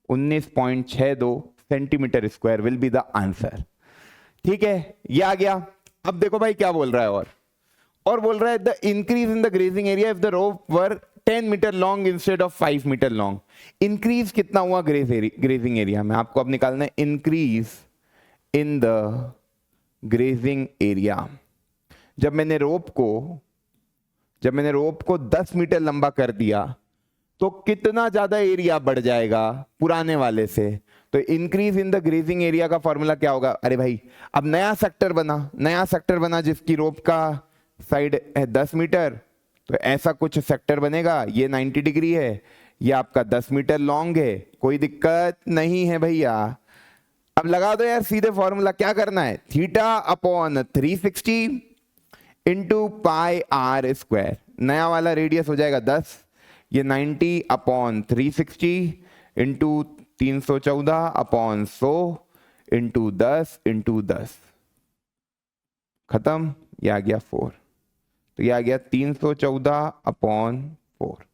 19.62 centimetre square will be the answer. ठीक है, ये आ गया। अब देखो भाई क्या बोल रहा है, और बोल रहा है the increase in the grazing area if the rope were 10 metre long instead of 5 metre long. Increase कितना हुआ ग्रेजिंग एरिया में, आपको अब निकालना है increase in the grazing area. जब मैंने रोप को 10 मीटर लंबा कर दिया तो कितना ज्यादा एरिया बढ़ जाएगा पुराने वाले से। तो increase in the grazing area का फॉर्मूला क्या होगा, अरे भाई अब नया सेक्टर बना जिसकी रोप का साइड है 10 मीटर, तो ऐसा कुछ सेक्टर बनेगा, ये 90 डिग्री है, ये आपका 10 मीटर लॉन्ग है, कोई दिक्कत नहीं है भैया। अब लगा दो यार सीधे फॉर्मूला, क्या करना है, θ/360 इंटू πr², नया वाला रेडियस हो जाएगा 10, ये 90/360 इंटू 314/100 इंटू 10 खत्म, ये आ गया 4, तो ये आ गया 314/4।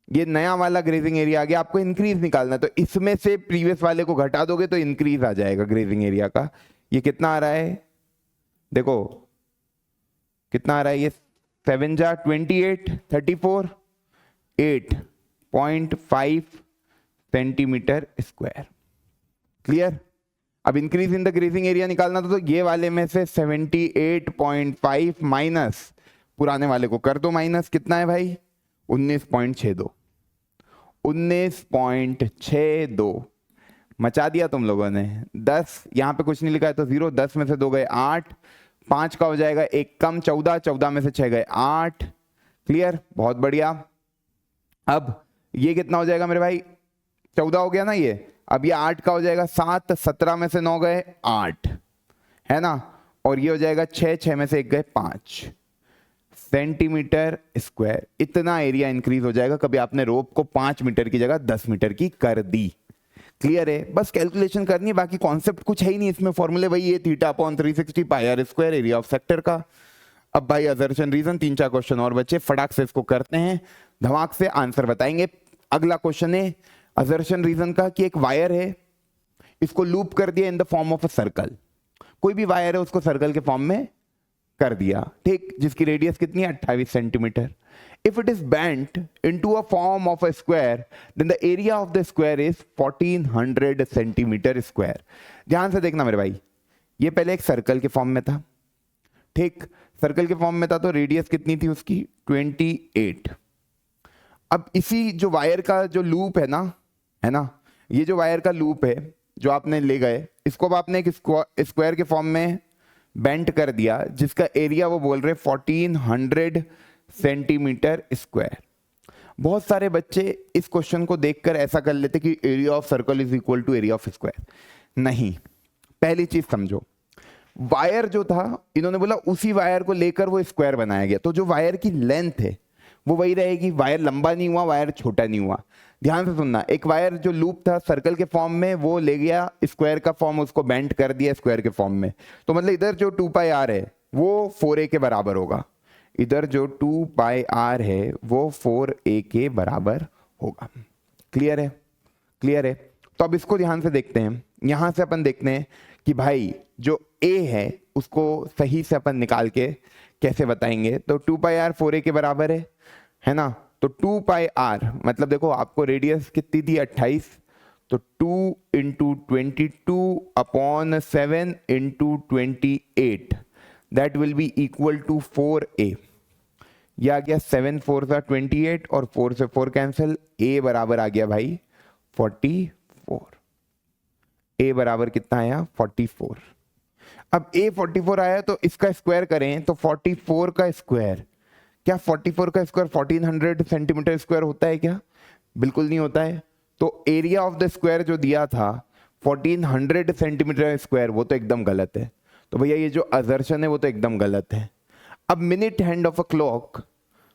ये नया वाला ग्रेजिंग एरिया आ गया। आपको इंक्रीज निकालना है, तो इसमें से प्रीवियस वाले को घटा दोगे तो इंक्रीज आ जाएगा ग्रेजिंग एरिया का। ये कितना आ रहा है, देखो कितना आ रहा है, ये 7 × 28 34, 8.5 सेंटीमीटर स्क्वायर। क्लियर। अब increase in the grazing area निकालना था, तो ये वाले में से 78.5 माइनस पुराने वाले को कर दो माइनस, कितना है भाई 19.62, 19.62 मचा दिया तुम लोगों ने। 10 यहां पे कुछ नहीं लिखा है तो 0, 10 में से 2 गए 8, 5 का हो जाएगा 1 कम 14, 14 में से 6 गए 8। क्लियर, बहुत बढ़िया। अब ये कितना हो जाएगा मेरे भाई, 14 हो गया ना ये, अब ये 8 का हो जाएगा 7, 17 में से 9 गए 8, है ना, और ये हो जाएगा 6, 6 में से 1 गए 5 सेंटीमीटर स्क्वायर। इतना एरिया इंक्रीज हो जाएगा। कभी आपने रोप को 5 मीटर की जगह 10 मीटर की कर दी। क्लियर है, बस कैलकुलेशन करनी है, बाकी कॉन्सेप्ट कुछ है ही नहीं इसमें, फॉर्मूले वही है θ/360 πr² एरिया ऑफ सेक्टर का। अब भाई असर्शन रीजन 3-4 क्वेश्चन और बचे, फटाक से इसको करते हैं, धमाक से आंसर बताएंगे। अगला क्वेश्चन है असर्शन रीजन का, कि एक वायर है, इसको लूप कर दिया इन the form of a circle. कोई भी वायर है उसको सर्कल के फॉर्म में कर दिया, ठीक, जिसकी रेडियस कितनी है 28 centimetre. If it is bent into a form of a square then the area of the square is 1400 centimetre square. ध्यान से देखना मेरे भाई, ये पहले एक सर्कल के फॉर्म में था, ठीक, सर्कल के फॉर्म में था, तो रेडियस कितनी थी उसकी 28। अब इसी जो वायर का जो लूप है ना, ये जो वायर का लूप है जो आपने ले गए, इसको अब आपने एक स्क्वायर के फॉर्म में बेंट कर दिया, जिसका एरिया वो बोल रहे 1400 सेंटीमीटर स्क्वायर। बहुत सारे बच्चे इस क्वेश्चन को देखकर ऐसा कर लेते कि area of circle is equal to area of square. नहीं, पहली चीज समझो, वायर जो था इन्होंने बोला उसी वायर को लेकर वो स्क्वायर बनाया गया, तो जो वायर की लेंथ है वो वही रहेगी, वायर लंबा नहीं हुआ, वायर छोटा नहीं हुआ। ध्यान से सुनना, एक वायर जो लूप था सर्कल के फॉर्म में, वो ले गया स्क्वायर का फॉर्म, उसको बेंट कर दिया स्क्वायर के फॉर्म में, तो मतलब इधर जो 2πr है वो 4a के बराबर होगा, इधर जो 2πr है वो 4a के बराबर होगा। क्लियर है, क्लियर है। तो अब इसको ध्यान से देखते हैं, यहां से अपन देखते हैं कि भाई जो a है उसको सही से अपन निकाल के कैसे बताएंगे। तो 2πr 4a के बराबर है ना, तो 2πr मतलब देखो आपको रेडियस कितनी थी 28, तो 2 × 22/7 × 28 that will be equal to 4a। ये आ गया 7 4 सा 28 और 4 से 4 कैंसिल, ए बराबर आ गया भाई 44। ए बराबर कितना आया 44। अब ए 44 आया तो इसका स्क्वायर करें तो 44 का स्क्वायर, क्या 44 का स्क्वायर 1400 सेंटीमीटर स्क्वायर होता है क्या? बिल्कुल नहीं होता है। तो एरिया ऑफ द स्क्वायर जो दिया था 1400 सेंटीमीटर स्क्वायर, वो तो एकदम गलत है। तो भैया ये जो असर्शन है वो तो एकदम गलत है। अब minute hand of a clock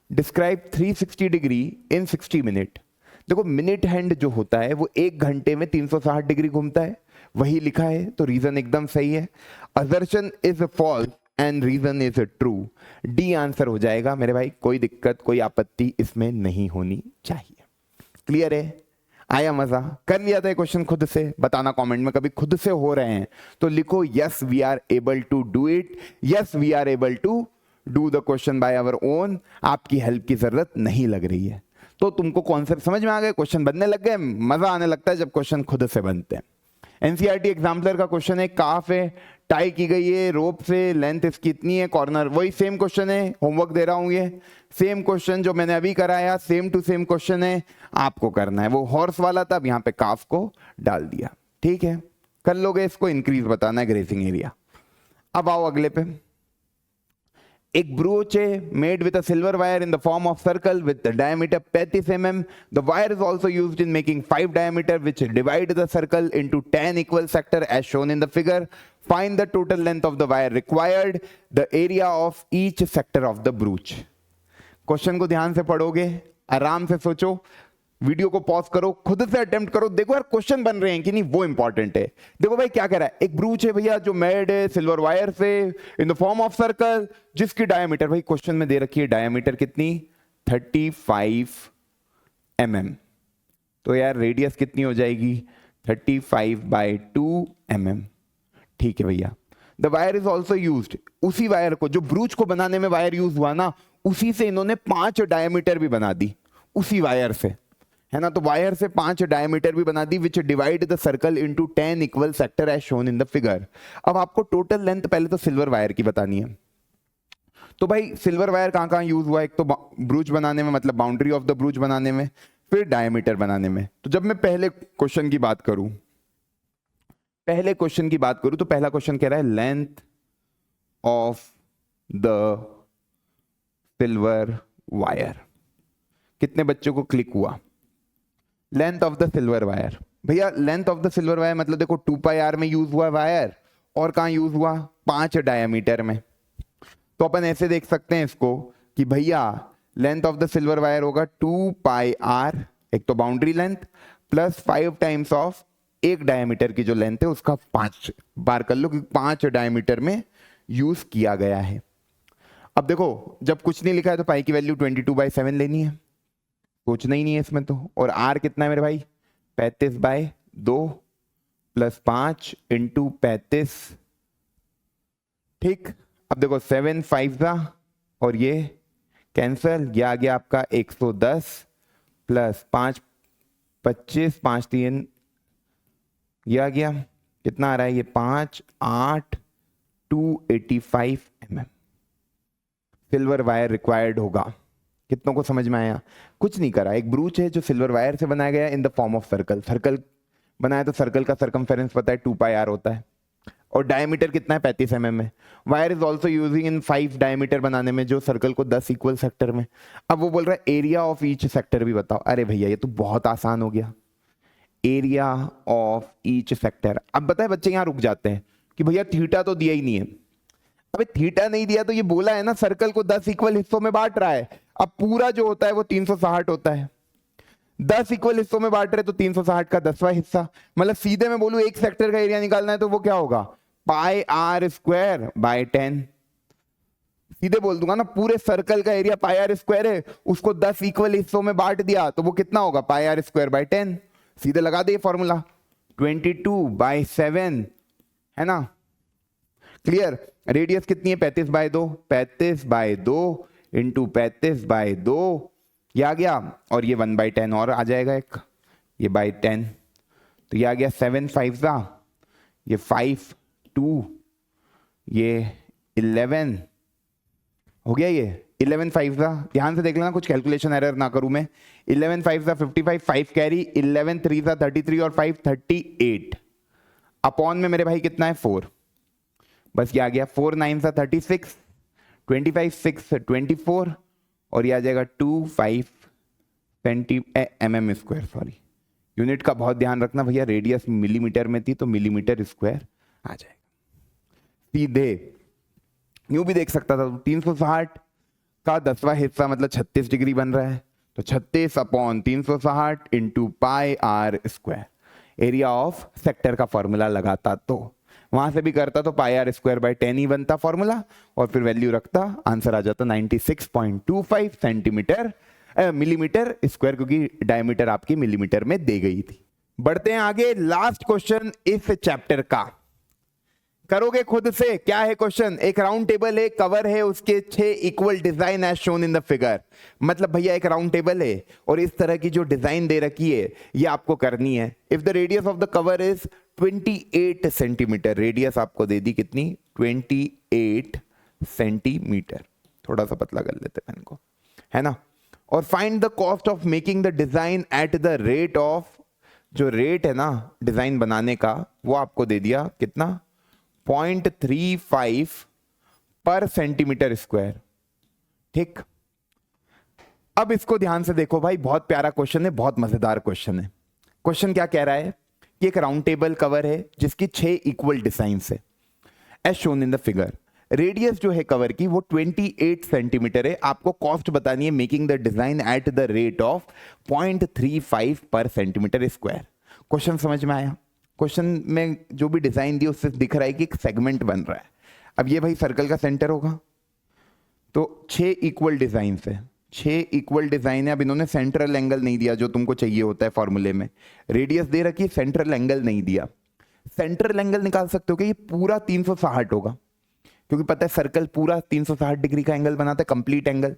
describe 360 degree in 60 minute. देखो मिनट हैंड जो होता है वो 1 घंटे में 360 डिग्री घूमता है, वही लिखा है, तो रीजन एकदम सही है। Assertion is false and reason is true. D answer हो जाएगा मेरे भाई, कोई दिक्कत कोई आपत्ति इसमें नहीं होनी चाहिए। क्लियर है? आया मजा? कर लिया था ये क्वेश्चन खुद से? बताना कमेंट में, कभी खुद से हो रहे हैं तो लिखो yes we are able to do it, yes we are able to do the question by our own. आपकी हेल्प की जरूरत नहीं लग रही है। तो तुमको कॉन्सेप्ट समझ में आ गए, क्वेश्चन बनने लग गए। मजा आने लगता है जब क्वेश्चन खुद से बनते हैं। एनसीईआरटी एग्जाम्पलर का क्वेश्चन है, काफ है, टाई की गई है रोप से, लेंथ इसकी इतनी है, कॉर्नर वही सेम क्वेश्चन है, होमवर्क दे रहा हूं ये सेम क्वेश्चन जो मैंने अभी कराया, सेम टू सेम क्वेश्चन है, आपको करना है। वो हॉर्स वाला था, अब यहां पे काफ को डाल दिया। ठीक है, कर लोगे इसको, इंक्रीज बताना है ग्रेसिंग एरिया। अब आओ अगले पे। एक ब्रूच है made with a silver wire in the form of circle with diameter 35 mm. The wire is also used in making 5 diameter which divide the circle into 10 equal sector as shown in the figure. Find the total length of the wire required, the area of each sector of the brooch. Question को ध्यान से पढ़ोगे, आराम से सोचो, video को pause करो, खुद से अटेम्प्ट करो, देखो यार क्वेश्चन बन रहे हैं कि नहीं, वो इंपॉर्टेंट है। देखो भाई क्या कह रहा है, एक ब्रूच है भैया जो मेड है सिल्वर वायर से इन द फॉर्म ऑफ सर्कल, जिसकी डायमीटर भाई क्वेश्चन में दे रखी है, डायमीटर कितनी 35 mm। तो यार रेडियस कितनी हो जाएगी 35/2 mm। ठीक है भैया। The wire is also used, उसी वायर को जो ब्रूच को बनाने में वायर यूज हुआ ना, उसी से इन्होंने 5 डायमीटर भी बना दी, उसी वायर से, है ना। तो वायर से 5 डायमीटर भी बना दी which divide the circle into 10 equal sector as shown in the figure. अब आपको टोटल लेंथ पहले तो सिल्वर वायर की बतानी है। तो भाई सिल्वर वायर कहां कहां यूज हुआ, एक तो ब्रूच बनाने में, मतलब बाउंड्री ऑफ द ब्रूच बनाने में, फिर डायमीटर बनाने में। तो जब मैं पहले क्वेश्चन की बात करूं, तो पहला क्वेश्चन कह रहा है length of the silver wire. कितने बच्चों को क्लिक हुआ? Length of the silver wire, भैया length of the silver wire मतलब देखो 2πr में यूज हुआ वायर, और कहां यूज हुआ 5 डायमीटर में। तो अपन ऐसे देख सकते हैं इसको कि भैया length of the silver wire होगा 2πr, एक तो boundary length, plus 5 times of एक डायमीटर की जो लेंथ है उसका 5 बार कर लो, क्योंकि 5 डायमीटर में यूज किया गया है। अब देखो जब कुछ नहीं लिखा है तो पाई की वैल्यू 22/7 लेनी है, सोचना ही नहीं है इसमें तो। और आर कितना है मेरे भाई 35/2 प्लस 5 इंटू 35। ठीक, अब देखो 7 5 और ये कैंसल, ये आ गया आपका 110 प्लस 5 25 5 3, ये आ गया कितना आ रहा है ये 5 8 285 mm सिल्वर वायर रिक्वायर्ड होगा। कितनों को समझ में आया? कुछ नहीं करा, एक ब्रूच है जो सिल्वर वायर से बनाया गया इन the form of circle, circle बनाया तो सर्कल का सरकमफेरेंस पता है 2πr होता है, और डायमीटर कितना है 35 mm है। Wire is also using in 5 diameter बनाने में, जो सर्कल को 10 इक्वल सेक्टर में। अब वो बोल रहा है एरिया ऑफ ईच सेक्टर भी बताओ। अरे भैया ये तो बहुत आसान हो गया, एरिया ऑफ ईच सेक्टर। अब बताए बच्चे यहाँ रुक जाते हैं कि भैया थीटा तो दिया ही नहीं है। अबे थीटा नहीं दिया तो ये बोला है ना सर्कल को 10 इक्वल हिस्सों में बांट रहा है। अब पूरा जो होता है वो 360 होता है, 10 इक्वल हिस्सों में बांट रहे तो 360 का 10वां हिस्सा, मतलब सीधे में बोलूं एक सेक्टर का एरिया निकालना है तो वो क्या होगा πr²/10। सीधे बोल दूंगा ना, पूरे सर्कल का एरिया πr² है, उसको 10 इक्वल हिस्सों में बांट दिया तो वो कितना होगा πr²/10। सीधे लगा दे फॉर्मूला 22/7, है ना। क्लियर? रेडियस कितनी है 35/2, 35/2 इंटू 35/2, ये आ गया, और ये 1/10 और आ जाएगा एक, ये बाई 10, तो ये आ गया 7 5 ये 5 2 ये 11 हो गया ये 11 5 था, ध्यान से देख लेना कुछ कैलकुलेशन एरर ना करूं मैं। 11 5 था 55, 5 कैरी, 11 3 था 33 और 5 38 अपॉन में मेरे भाई कितना है 4, बस ये आ गया 4 9 था 36, 25 6 24 और ये आ जाएगा 2 5 mm स्क्वायर। सॉरी यूनिट का बहुत ध्यान रखना भैया, रेडियस मिलीमीटर में थी तो मिलीमीटर स्क्वायर आ जाएगा। सीधे यूं भी देख सकता था, 360 का 10वां हिस्सा मतलब 36 डिग्री बन रहा है, तो 36 upon 360 into pi are square. Area of sector का फॉर्मूला लगाता तो वहां से भी करता तो पाई आर स्क्वायर बाय 10 ही बनता फॉर्मूला, और फिर वैल्यू रखता, आंसर आ जाता 96.25 सेंटीमीटर मिलीमीटर स्क्वायर, क्योंकि डायमीटर आपकी मिलीमीटर में दी गई थी। बढ़ते हैं आगे, लास्ट क्वेश्चन इस चैप्टर का करोगे खुद से। क्या है क्वेश्चन? एक राउंड टेबल है, कवर है, उसके 6 equal design as shown in the figure. मतलब भैया एक राउंड टेबल है और इस तरह की जो डिजाइन दे रखी है ये आपको करनी है। If the radius of the cover is 28 centimetre, radius आपको दे दी कितनी 28 सेंटीमीटर, थोड़ा सा पतला कर लेते पेन को, है ना। और find the cost of making the design at the rate of, जो रेट है ना डिजाइन बनाने का वो आपको दे दिया कितना 0.35 पर सेंटीमीटर स्क्वायर। ठीक, अब इसको ध्यान से देखो भाई, बहुत प्यारा क्वेश्चन है, बहुत मजेदार क्वेश्चन है। क्वेश्चन क्या कह रहा है कि एक राउंड टेबल कवर है जिसकी 6 इक्वल डिजाइन्स है as shown in the figure. Radius जो है कवर की वो 28 सेंटीमीटर है। आपको कॉस्ट बतानी है making the design at the rate of 0.35 पर सेंटीमीटर स्क्वायर। क्वेश्चन समझ में आया? क्वेश्चन में जो भी डिजाइन दी उससे दिख रहा है कि एक सेगमेंट बन रहा है। अब ये भाई सर्कल का सेंटर होगा, तो 6 इक्वल डिजाइन है, 6 इक्वल डिजाइन है। अब इन्होंने सेंट्रल एंगल नहीं दिया जो तुमको चाहिए होता है फॉर्मूले में, रेडियस दे रखी, सेंट्रल एंगल नहीं दिया। सेंट्रल एंगल निकाल सकते हो कि ये पूरा 360 होगा, क्योंकि पता है सर्कल पूरा 360 डिग्री का एंगल बनाता है, कंप्लीट एंगल। तो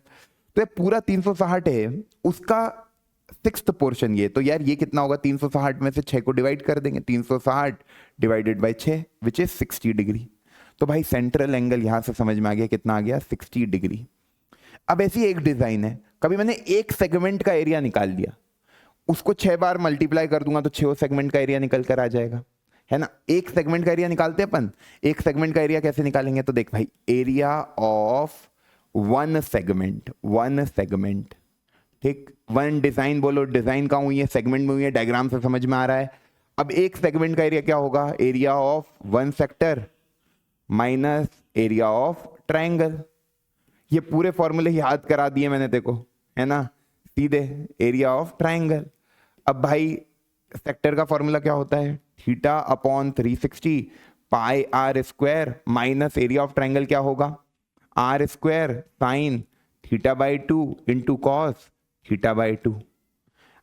ये पूरा 360 है, उसका 6th पोर्शन ये, तो यार ये कितना होगा 360 में से 6 को डिवाइड कर देंगे, 360 divided by 6 which is 60 degree. तो भाई सेंट्रल एंगल यहां से समझ में आ गया, कितना आ गया 60 डिग्री। अब ऐसी एक डिजाइन है, कभी मैंने एक सेगमेंट का एरिया निकाल लिया, उसको 6 बार मल्टीप्लाई कर दूंगा तो 6 सेगमेंट का एरिया निकल कर आ जाएगा, है ना। एक सेगमेंट का एरिया निकालते हैं अपन, एक सेगमेंट का एरिया कैसे निकालेंगे, तो देख भाई एरिया ऑफ वन सेगमेंट, ठीक, वन डिजाइन बोलो, डिजाइन कहाँ हुई है, सेगमेंट में हुई है, डायग्राम से समझ में आ रहा है। अब एक सेगमेंट का एरिया क्या होगा, area of one sector minus area of triangle. ये पूरे फॉर्मूले याद करा दिए मैंने देखो, है ना, सीधे एरिया ऑफ ट्रायंगल। अब भाई सेक्टर का फॉर्मूला क्या होता है, theta upon 360 pi are square minus area of triangle क्या होगा, r square sine theta by 2 into cos theta by 2।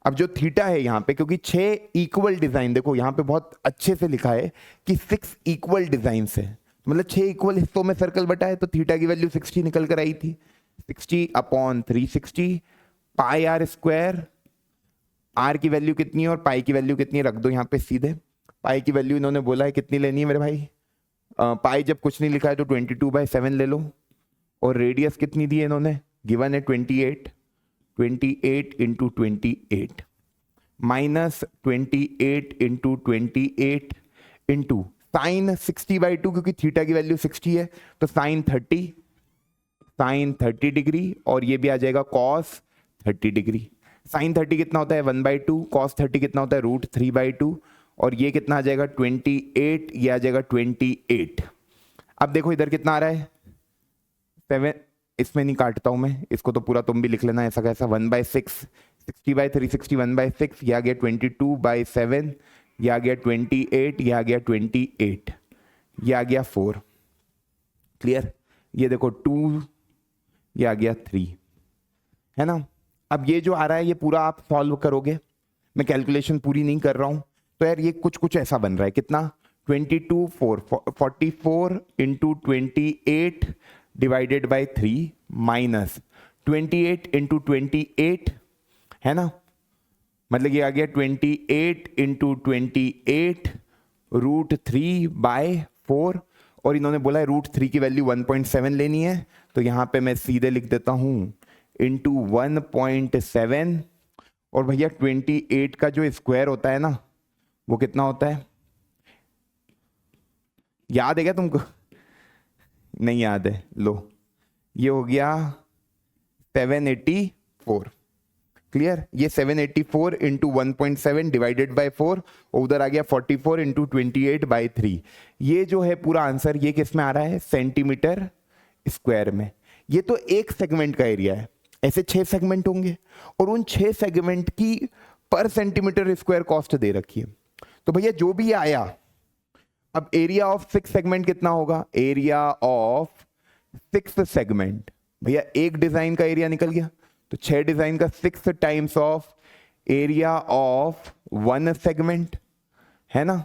अब जो थीटा है यहाँ पे, क्योंकि 6 इक्वल डिजाइन, देखो यहाँ पे बहुत अच्छे से लिखा है कि 6 इक्वल डिजाइन है, मतलब 6 इक्वल हिस्सों में सर्कल बटा है, तो थीटा की वैल्यू 60 निकल कर आई थी। 60 upon 360 pi are square, r की वैल्यू कितनी है और पाई की वैल्यू कितनी है, रख दो यहाँ पे सीधे। पाई की वैल्यू इन्होंने बोला है कितनी लेनी है मेरे भाई, पाई जब कुछ नहीं लिखा है तो 22/7 ले लो, और रेडियस कितनी दी है इन्होंने, गिवन है 28 into 28 minus 28 into 28 into sine 60/2, क्योंकि थीटा की वैल्यू 60 है तो साइन 30 डिग्री, और ये भी आ जाएगा कॉस 30 डिग्री। साइन 30 कितना होता है 1/2, कॉस 30 कितना होता है √3/2, और ये कितना आ जाएगा 28, ये आ जाएगा 28। अब देखो इधर कितना आ रहा है 7, इसमें नहीं काटता हूं मैं इसको, तो पूरा तुम भी लिख लेना ऐसा कैसा, 1/6, 60/360 1/6, ये आ गया 22/7, ये आ गया 28, ये आ गया 28, ये आ गया 4, क्लियर। ये देखो 2, ये आ गया 3, है ना। अब ये जो आ रहा है ये पूरा आप सॉल्व करोगे, मैं कैलकुलेशन पूरी नहीं कर रहा हूं, तो यार ये कुछ ऐसा बन रहा है, कितना 44 into 28 divided by 3 minus 28 into 28, है ना, मतलब ये आ गया 28 इंटू 28 √3/4, और इन्होंने बोला है √3 की वैल्यू 1.7 लेनी है, तो यहाँ पे मैं सीधे लिख देता हूँ इंटू 1.7, और भैया 28 का जो स्क्वायर होता है ना वो कितना होता है, याद है क्या तुमको? नहीं याद है, लो ये हो गया 784। क्लियर? ये 784 इंटू 1.7 डिवाइडेड बाय 4, और उधर आ गया 44 इंटू 28/3। ये जो है पूरा आंसर ये किस में आ रहा है, सेंटीमीटर स्क्वायर में। ये तो एक सेगमेंट का एरिया है, ऐसे 6 सेगमेंट होंगे और उन 6 सेगमेंट की पर सेंटीमीटर स्क्वायर कॉस्ट दे रखी है। तो भैया जो भी आया, अब एरिया ऑफ 6 सेगमेंट कितना होगा, एरिया ऑफ 6 सेगमेंट, भैया एक डिजाइन का एरिया निकल गया, तो 6 डिजाइन का 6 times of area of 1 segment, है ना?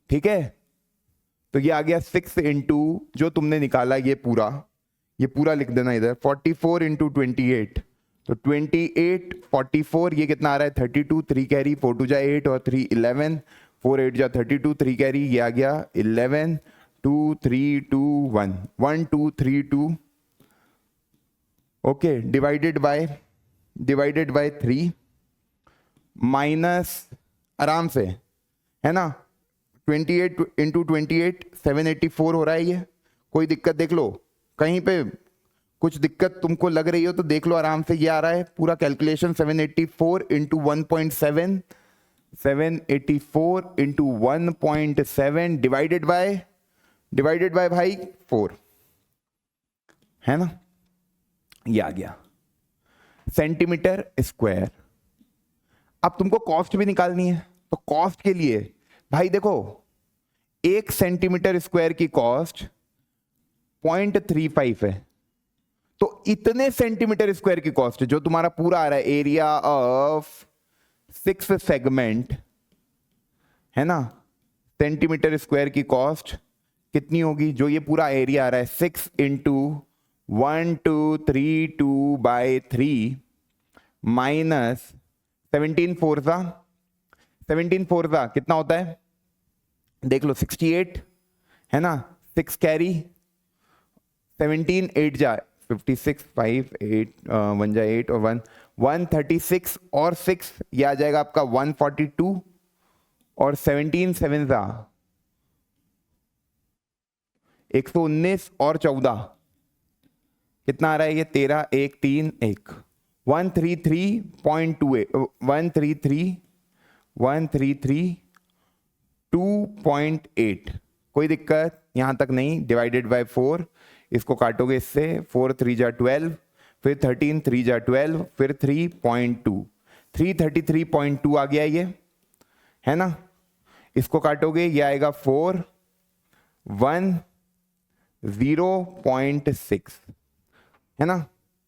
ठीक है, तो ये आ गया 6 इंटू जो तुमने निकाला ये पूरा लिख देना इधर, 44 इंटू 28, तो 28 44, ये कितना आ रहा है 32, 3 कैरी, 4 2 जा 8 और 3 11, 4 8 जा 32, 3 कैरी, ये आ गया 11, 2 3 2 1 1 2 3 2, ओके, डिवाइडेड बाय 3 माइनस, आराम से, है ना, 28 इंटू 28 784 हो रहा है। ये कोई दिक्कत देख लो, कहीं पे कुछ दिक्कत तुमको लग रही हो तो देख लो, आराम से ये आ रहा है पूरा calculation, 784 into 1.7, 784 into 1.7 divided by भाई 4, है ना, ये आ गया सेंटीमीटर स्क्वायर। अब तुमको कॉस्ट भी निकालनी है, तो कॉस्ट के लिए भाई देखो, 1 सेंटीमीटर स्क्वायर की कॉस्ट 0.35 है, तो इतने सेंटीमीटर स्क्वायर की कॉस्ट जो तुम्हारा पूरा आ रहा है एरिया ऑफ 6 सेगमेंट, है ना, सेंटीमीटर स्क्वायर की कॉस्ट कितनी होगी, जो ये पूरा एरिया आ रहा है 6 इंटू 1232/3 माइनस 17 4 कितना होता है, देख लो 68, है ना, 6 कैरी, 17 8 जा 56, 5 8 1 जा 8 और 1 136 और 6, ये आ जाएगा आपका 142, और 17 7 जा 119 और 14 कितना आ रहा है, ये 13 1 3 1 133.28 133.2.8, कोई दिक्कत यहां तक नहीं, डिवाइडेड बाय 4, इसको काटोगे इससे, 4 3 जा 12, फिर 13 3 जा 12, फिर 3.2, 333.2 आ गया ये, है ना, इसको काटोगे ये आएगा 4 1 0.6, है ना,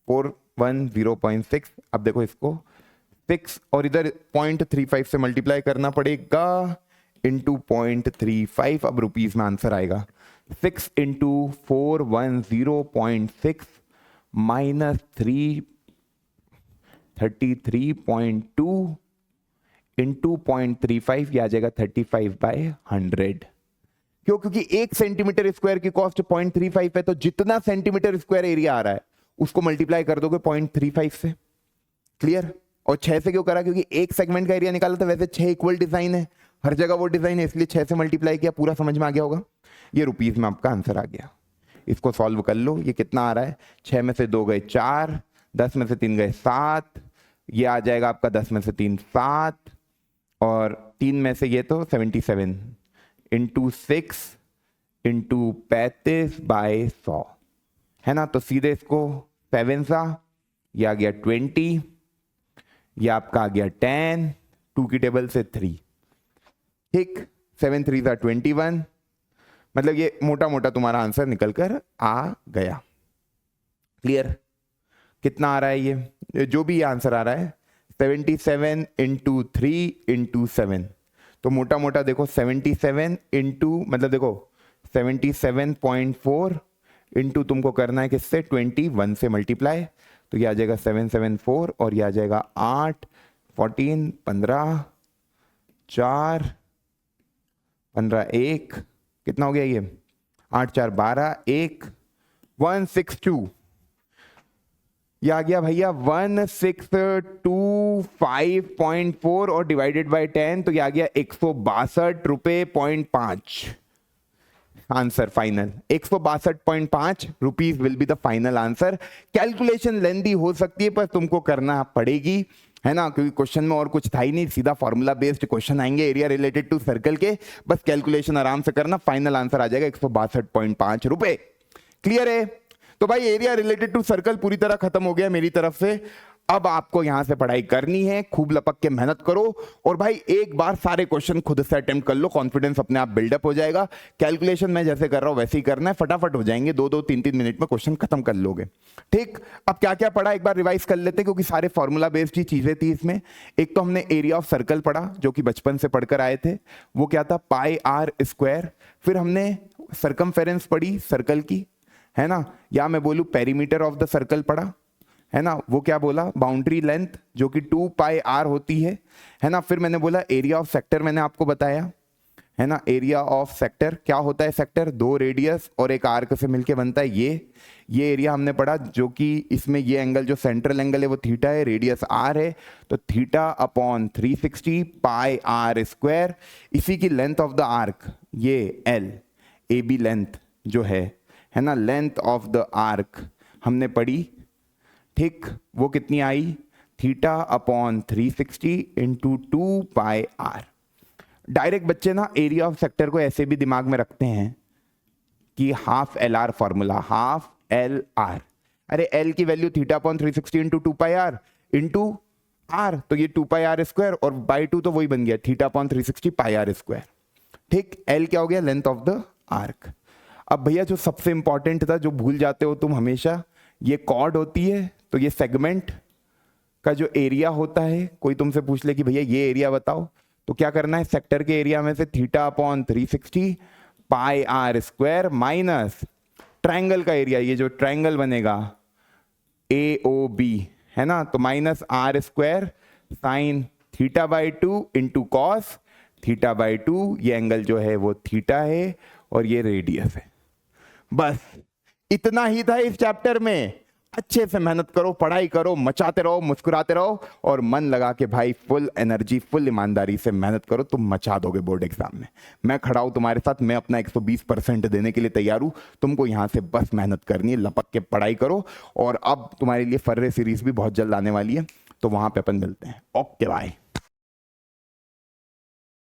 4 1 0.6। अब देखो इसको 6 और इधर 0.35 से मल्टीप्लाई करना पड़ेगा इंटू 0.35, अब रुपीज में आंसर आएगा 6 इंटू 410.6 माइनस 333.2 इंटू 0.35, ये आ जाएगा 35/100। क्यों? क्योंकि 1 सेंटीमीटर स्क्वायर की कॉस्ट 0.35 है, तो जितना सेंटीमीटर स्क्वायर एरिया आ रहा है उसको मल्टीप्लाई कर दोगे 0.35 से। क्लियर? और 6 से क्यों करा? क्योंकि एक सेगमेंट का एरिया निकाला था, वैसे 6 इक्वल डिजाइन है, हर जगह वो डिजाइन है, इसलिए 6 से मल्टीप्लाई किया। पूरा समझ में आ गया होगा? ये रुपीज में आपका आंसर आ गया। इसको सॉल्व कर लो। ये कितना आ रहा है? 6 में से 2 गए 4, 10 में से 3 गए 7, ये आ जाएगा आपका 10 में से 3 7, और 3 में से ये तो 77 इंटू 6 इंटू 35/100, है ना। तो सीधे इसको 7 सा, ये आ गया 20, ये आपका आ गया 10, 2 की टेबल से 3, ठीक, 7 3 सा 21, मतलब ये मोटा मोटा तुम्हारा आंसर निकल कर आ गया। क्लियर? कितना आ रहा है ये जो भी आंसर आ रहा है? 77 इंटू 3 इंटू 7, तो मोटा मोटा देखो 77 इंटू, मतलब देखो 77.4 इंटू तुमको करना है किससे? 21 से मल्टीप्लाई, तो ये आ जाएगा 774, और ये आ जाएगा 8 14 15 4 15 1, कितना हो गया ये? 8 4 12, 1 162, ये आ गया भैया 1625.4 और डिवाइडेड बाय 10 तो ये आ गया 162 रुपये point 5। Answer final 162.5 rupees will be the final answer. Calculation lengthy हो सकती है पर तुमको करना पड़ेगी, है ना, क्योंकि क्वेश्चन में और कुछ था ही नहीं, सीधा फॉर्मूला बेस्ड क्वेश्चन आएंगे एरिया रिलेटेड टू सर्कल के, बस कैलकुलेशन आराम से करना, फाइनल आंसर आ जाएगा 162.5 रुपए। क्लियर है? तो भाई एरिया रिलेटेड टू सर्कल पूरी तरह खत्म हो गया मेरी तरफ से। अब आपको यहां से पढ़ाई करनी है, खूब लपक के मेहनत करो और भाई एक बार सारे क्वेश्चन खुद से अटेम्प्ट कर लो, कॉन्फिडेंस अपने आप बिल्डअप हो जाएगा। कैलकुलेशन मैं जैसे कर रहा हूं वैसे ही करना है, फटाफट हो जाएंगे, 2 2 3 3 मिनट में क्वेश्चन खत्म कर लोगे। ठीक, अब क्या क्या पढ़ा एक बार रिवाइज कर लेते, क्योंकि सारे फॉर्मूला बेस्ड ही चीजें थी इसमें। एक तो हमने एरिया ऑफ सर्कल पढ़ा जो कि बचपन से पढ़कर आए थे, वो क्या था, पाई आर स्क्वायर। फिर हमने सरकमफेरेंस पढ़ी सर्कल की, है ना, या मैं बोलूं पेरीमीटर ऑफ द सर्कल पढ़ा, है ना, वो क्या बोला, बाउंड्री लेंथ जो कि 2 पाई आर होती है ना। फिर मैंने बोला एरिया ऑफ सेक्टर, मैंने आपको बताया, है ना, एरिया ऑफ सेक्टर क्या होता है, सेक्टर 2 रेडियस और एक आर्क से मिलके बनता है। ये एरिया हमने पढ़ा जो कि इसमें ये एंगल जो सेंट्रल एंगल है वो थीटा है, रेडियस आर है, तो theta upon 360 pi are square. इसी की लेंथ ऑफ द आर्क ये एल, ए बी लेंथ जो है ना, लेंथ ऑफ द आर्क हमने पढ़ी। ठीक, वो कितनी आई, theta upon 360 into 2 pi r. Direct बच्चे ना एरिया ऑफ सेक्टर को ऐसे भी दिमाग में रखते हैं कि half L R formula, half L R. अरे एल की value theta upon 360 into 2 pi r into r, तो ये 2 पाई आर स्क्वायर और बाई 2 तो वही बन गया theta upon 360 pi are square. ठीक, एल क्या हो गया, लेंथ ऑफ द आर्क। अब भैया जो सबसे इंपॉर्टेंट था, जो भूल जाते हो तुम हमेशा, ये कॉर्ड होती है, तो ये सेगमेंट का जो एरिया होता है, कोई तुमसे पूछ ले कि भैया ये एरिया बताओ, तो क्या करना है, सेक्टर के एरिया में से theta upon 360 pi are square minus triangle का एरिया, ये जो ट्रायंगल बनेगा ए ओ बी, है ना, तो minus r square sine theta by 2 into cos theta by 2, ये एंगल जो है वो थीटा है और ये रेडियस है। बस इतना ही था इस चैप्टर में। अच्छे से मेहनत करो, पढ़ाई करो, मचाते रहो, मुस्कुराते रहो और मन लगा के भाई फुल एनर्जी, फुल ईमानदारी से मेहनत करो, तुम मचा दोगे बोर्ड एग्जाम में। मैं खड़ा हूं तुम्हारे साथ, मैं अपना 120% देने के लिए तैयार हूं। तुमको यहां से बस मेहनत करनी है, लपक के पढ़ाई करो। और अब तुम्हारे लिए फर्रे सीरीज भी बहुत जल्द आने वाली है, तो वहां पे अपन मिलते हैं। Okay bye.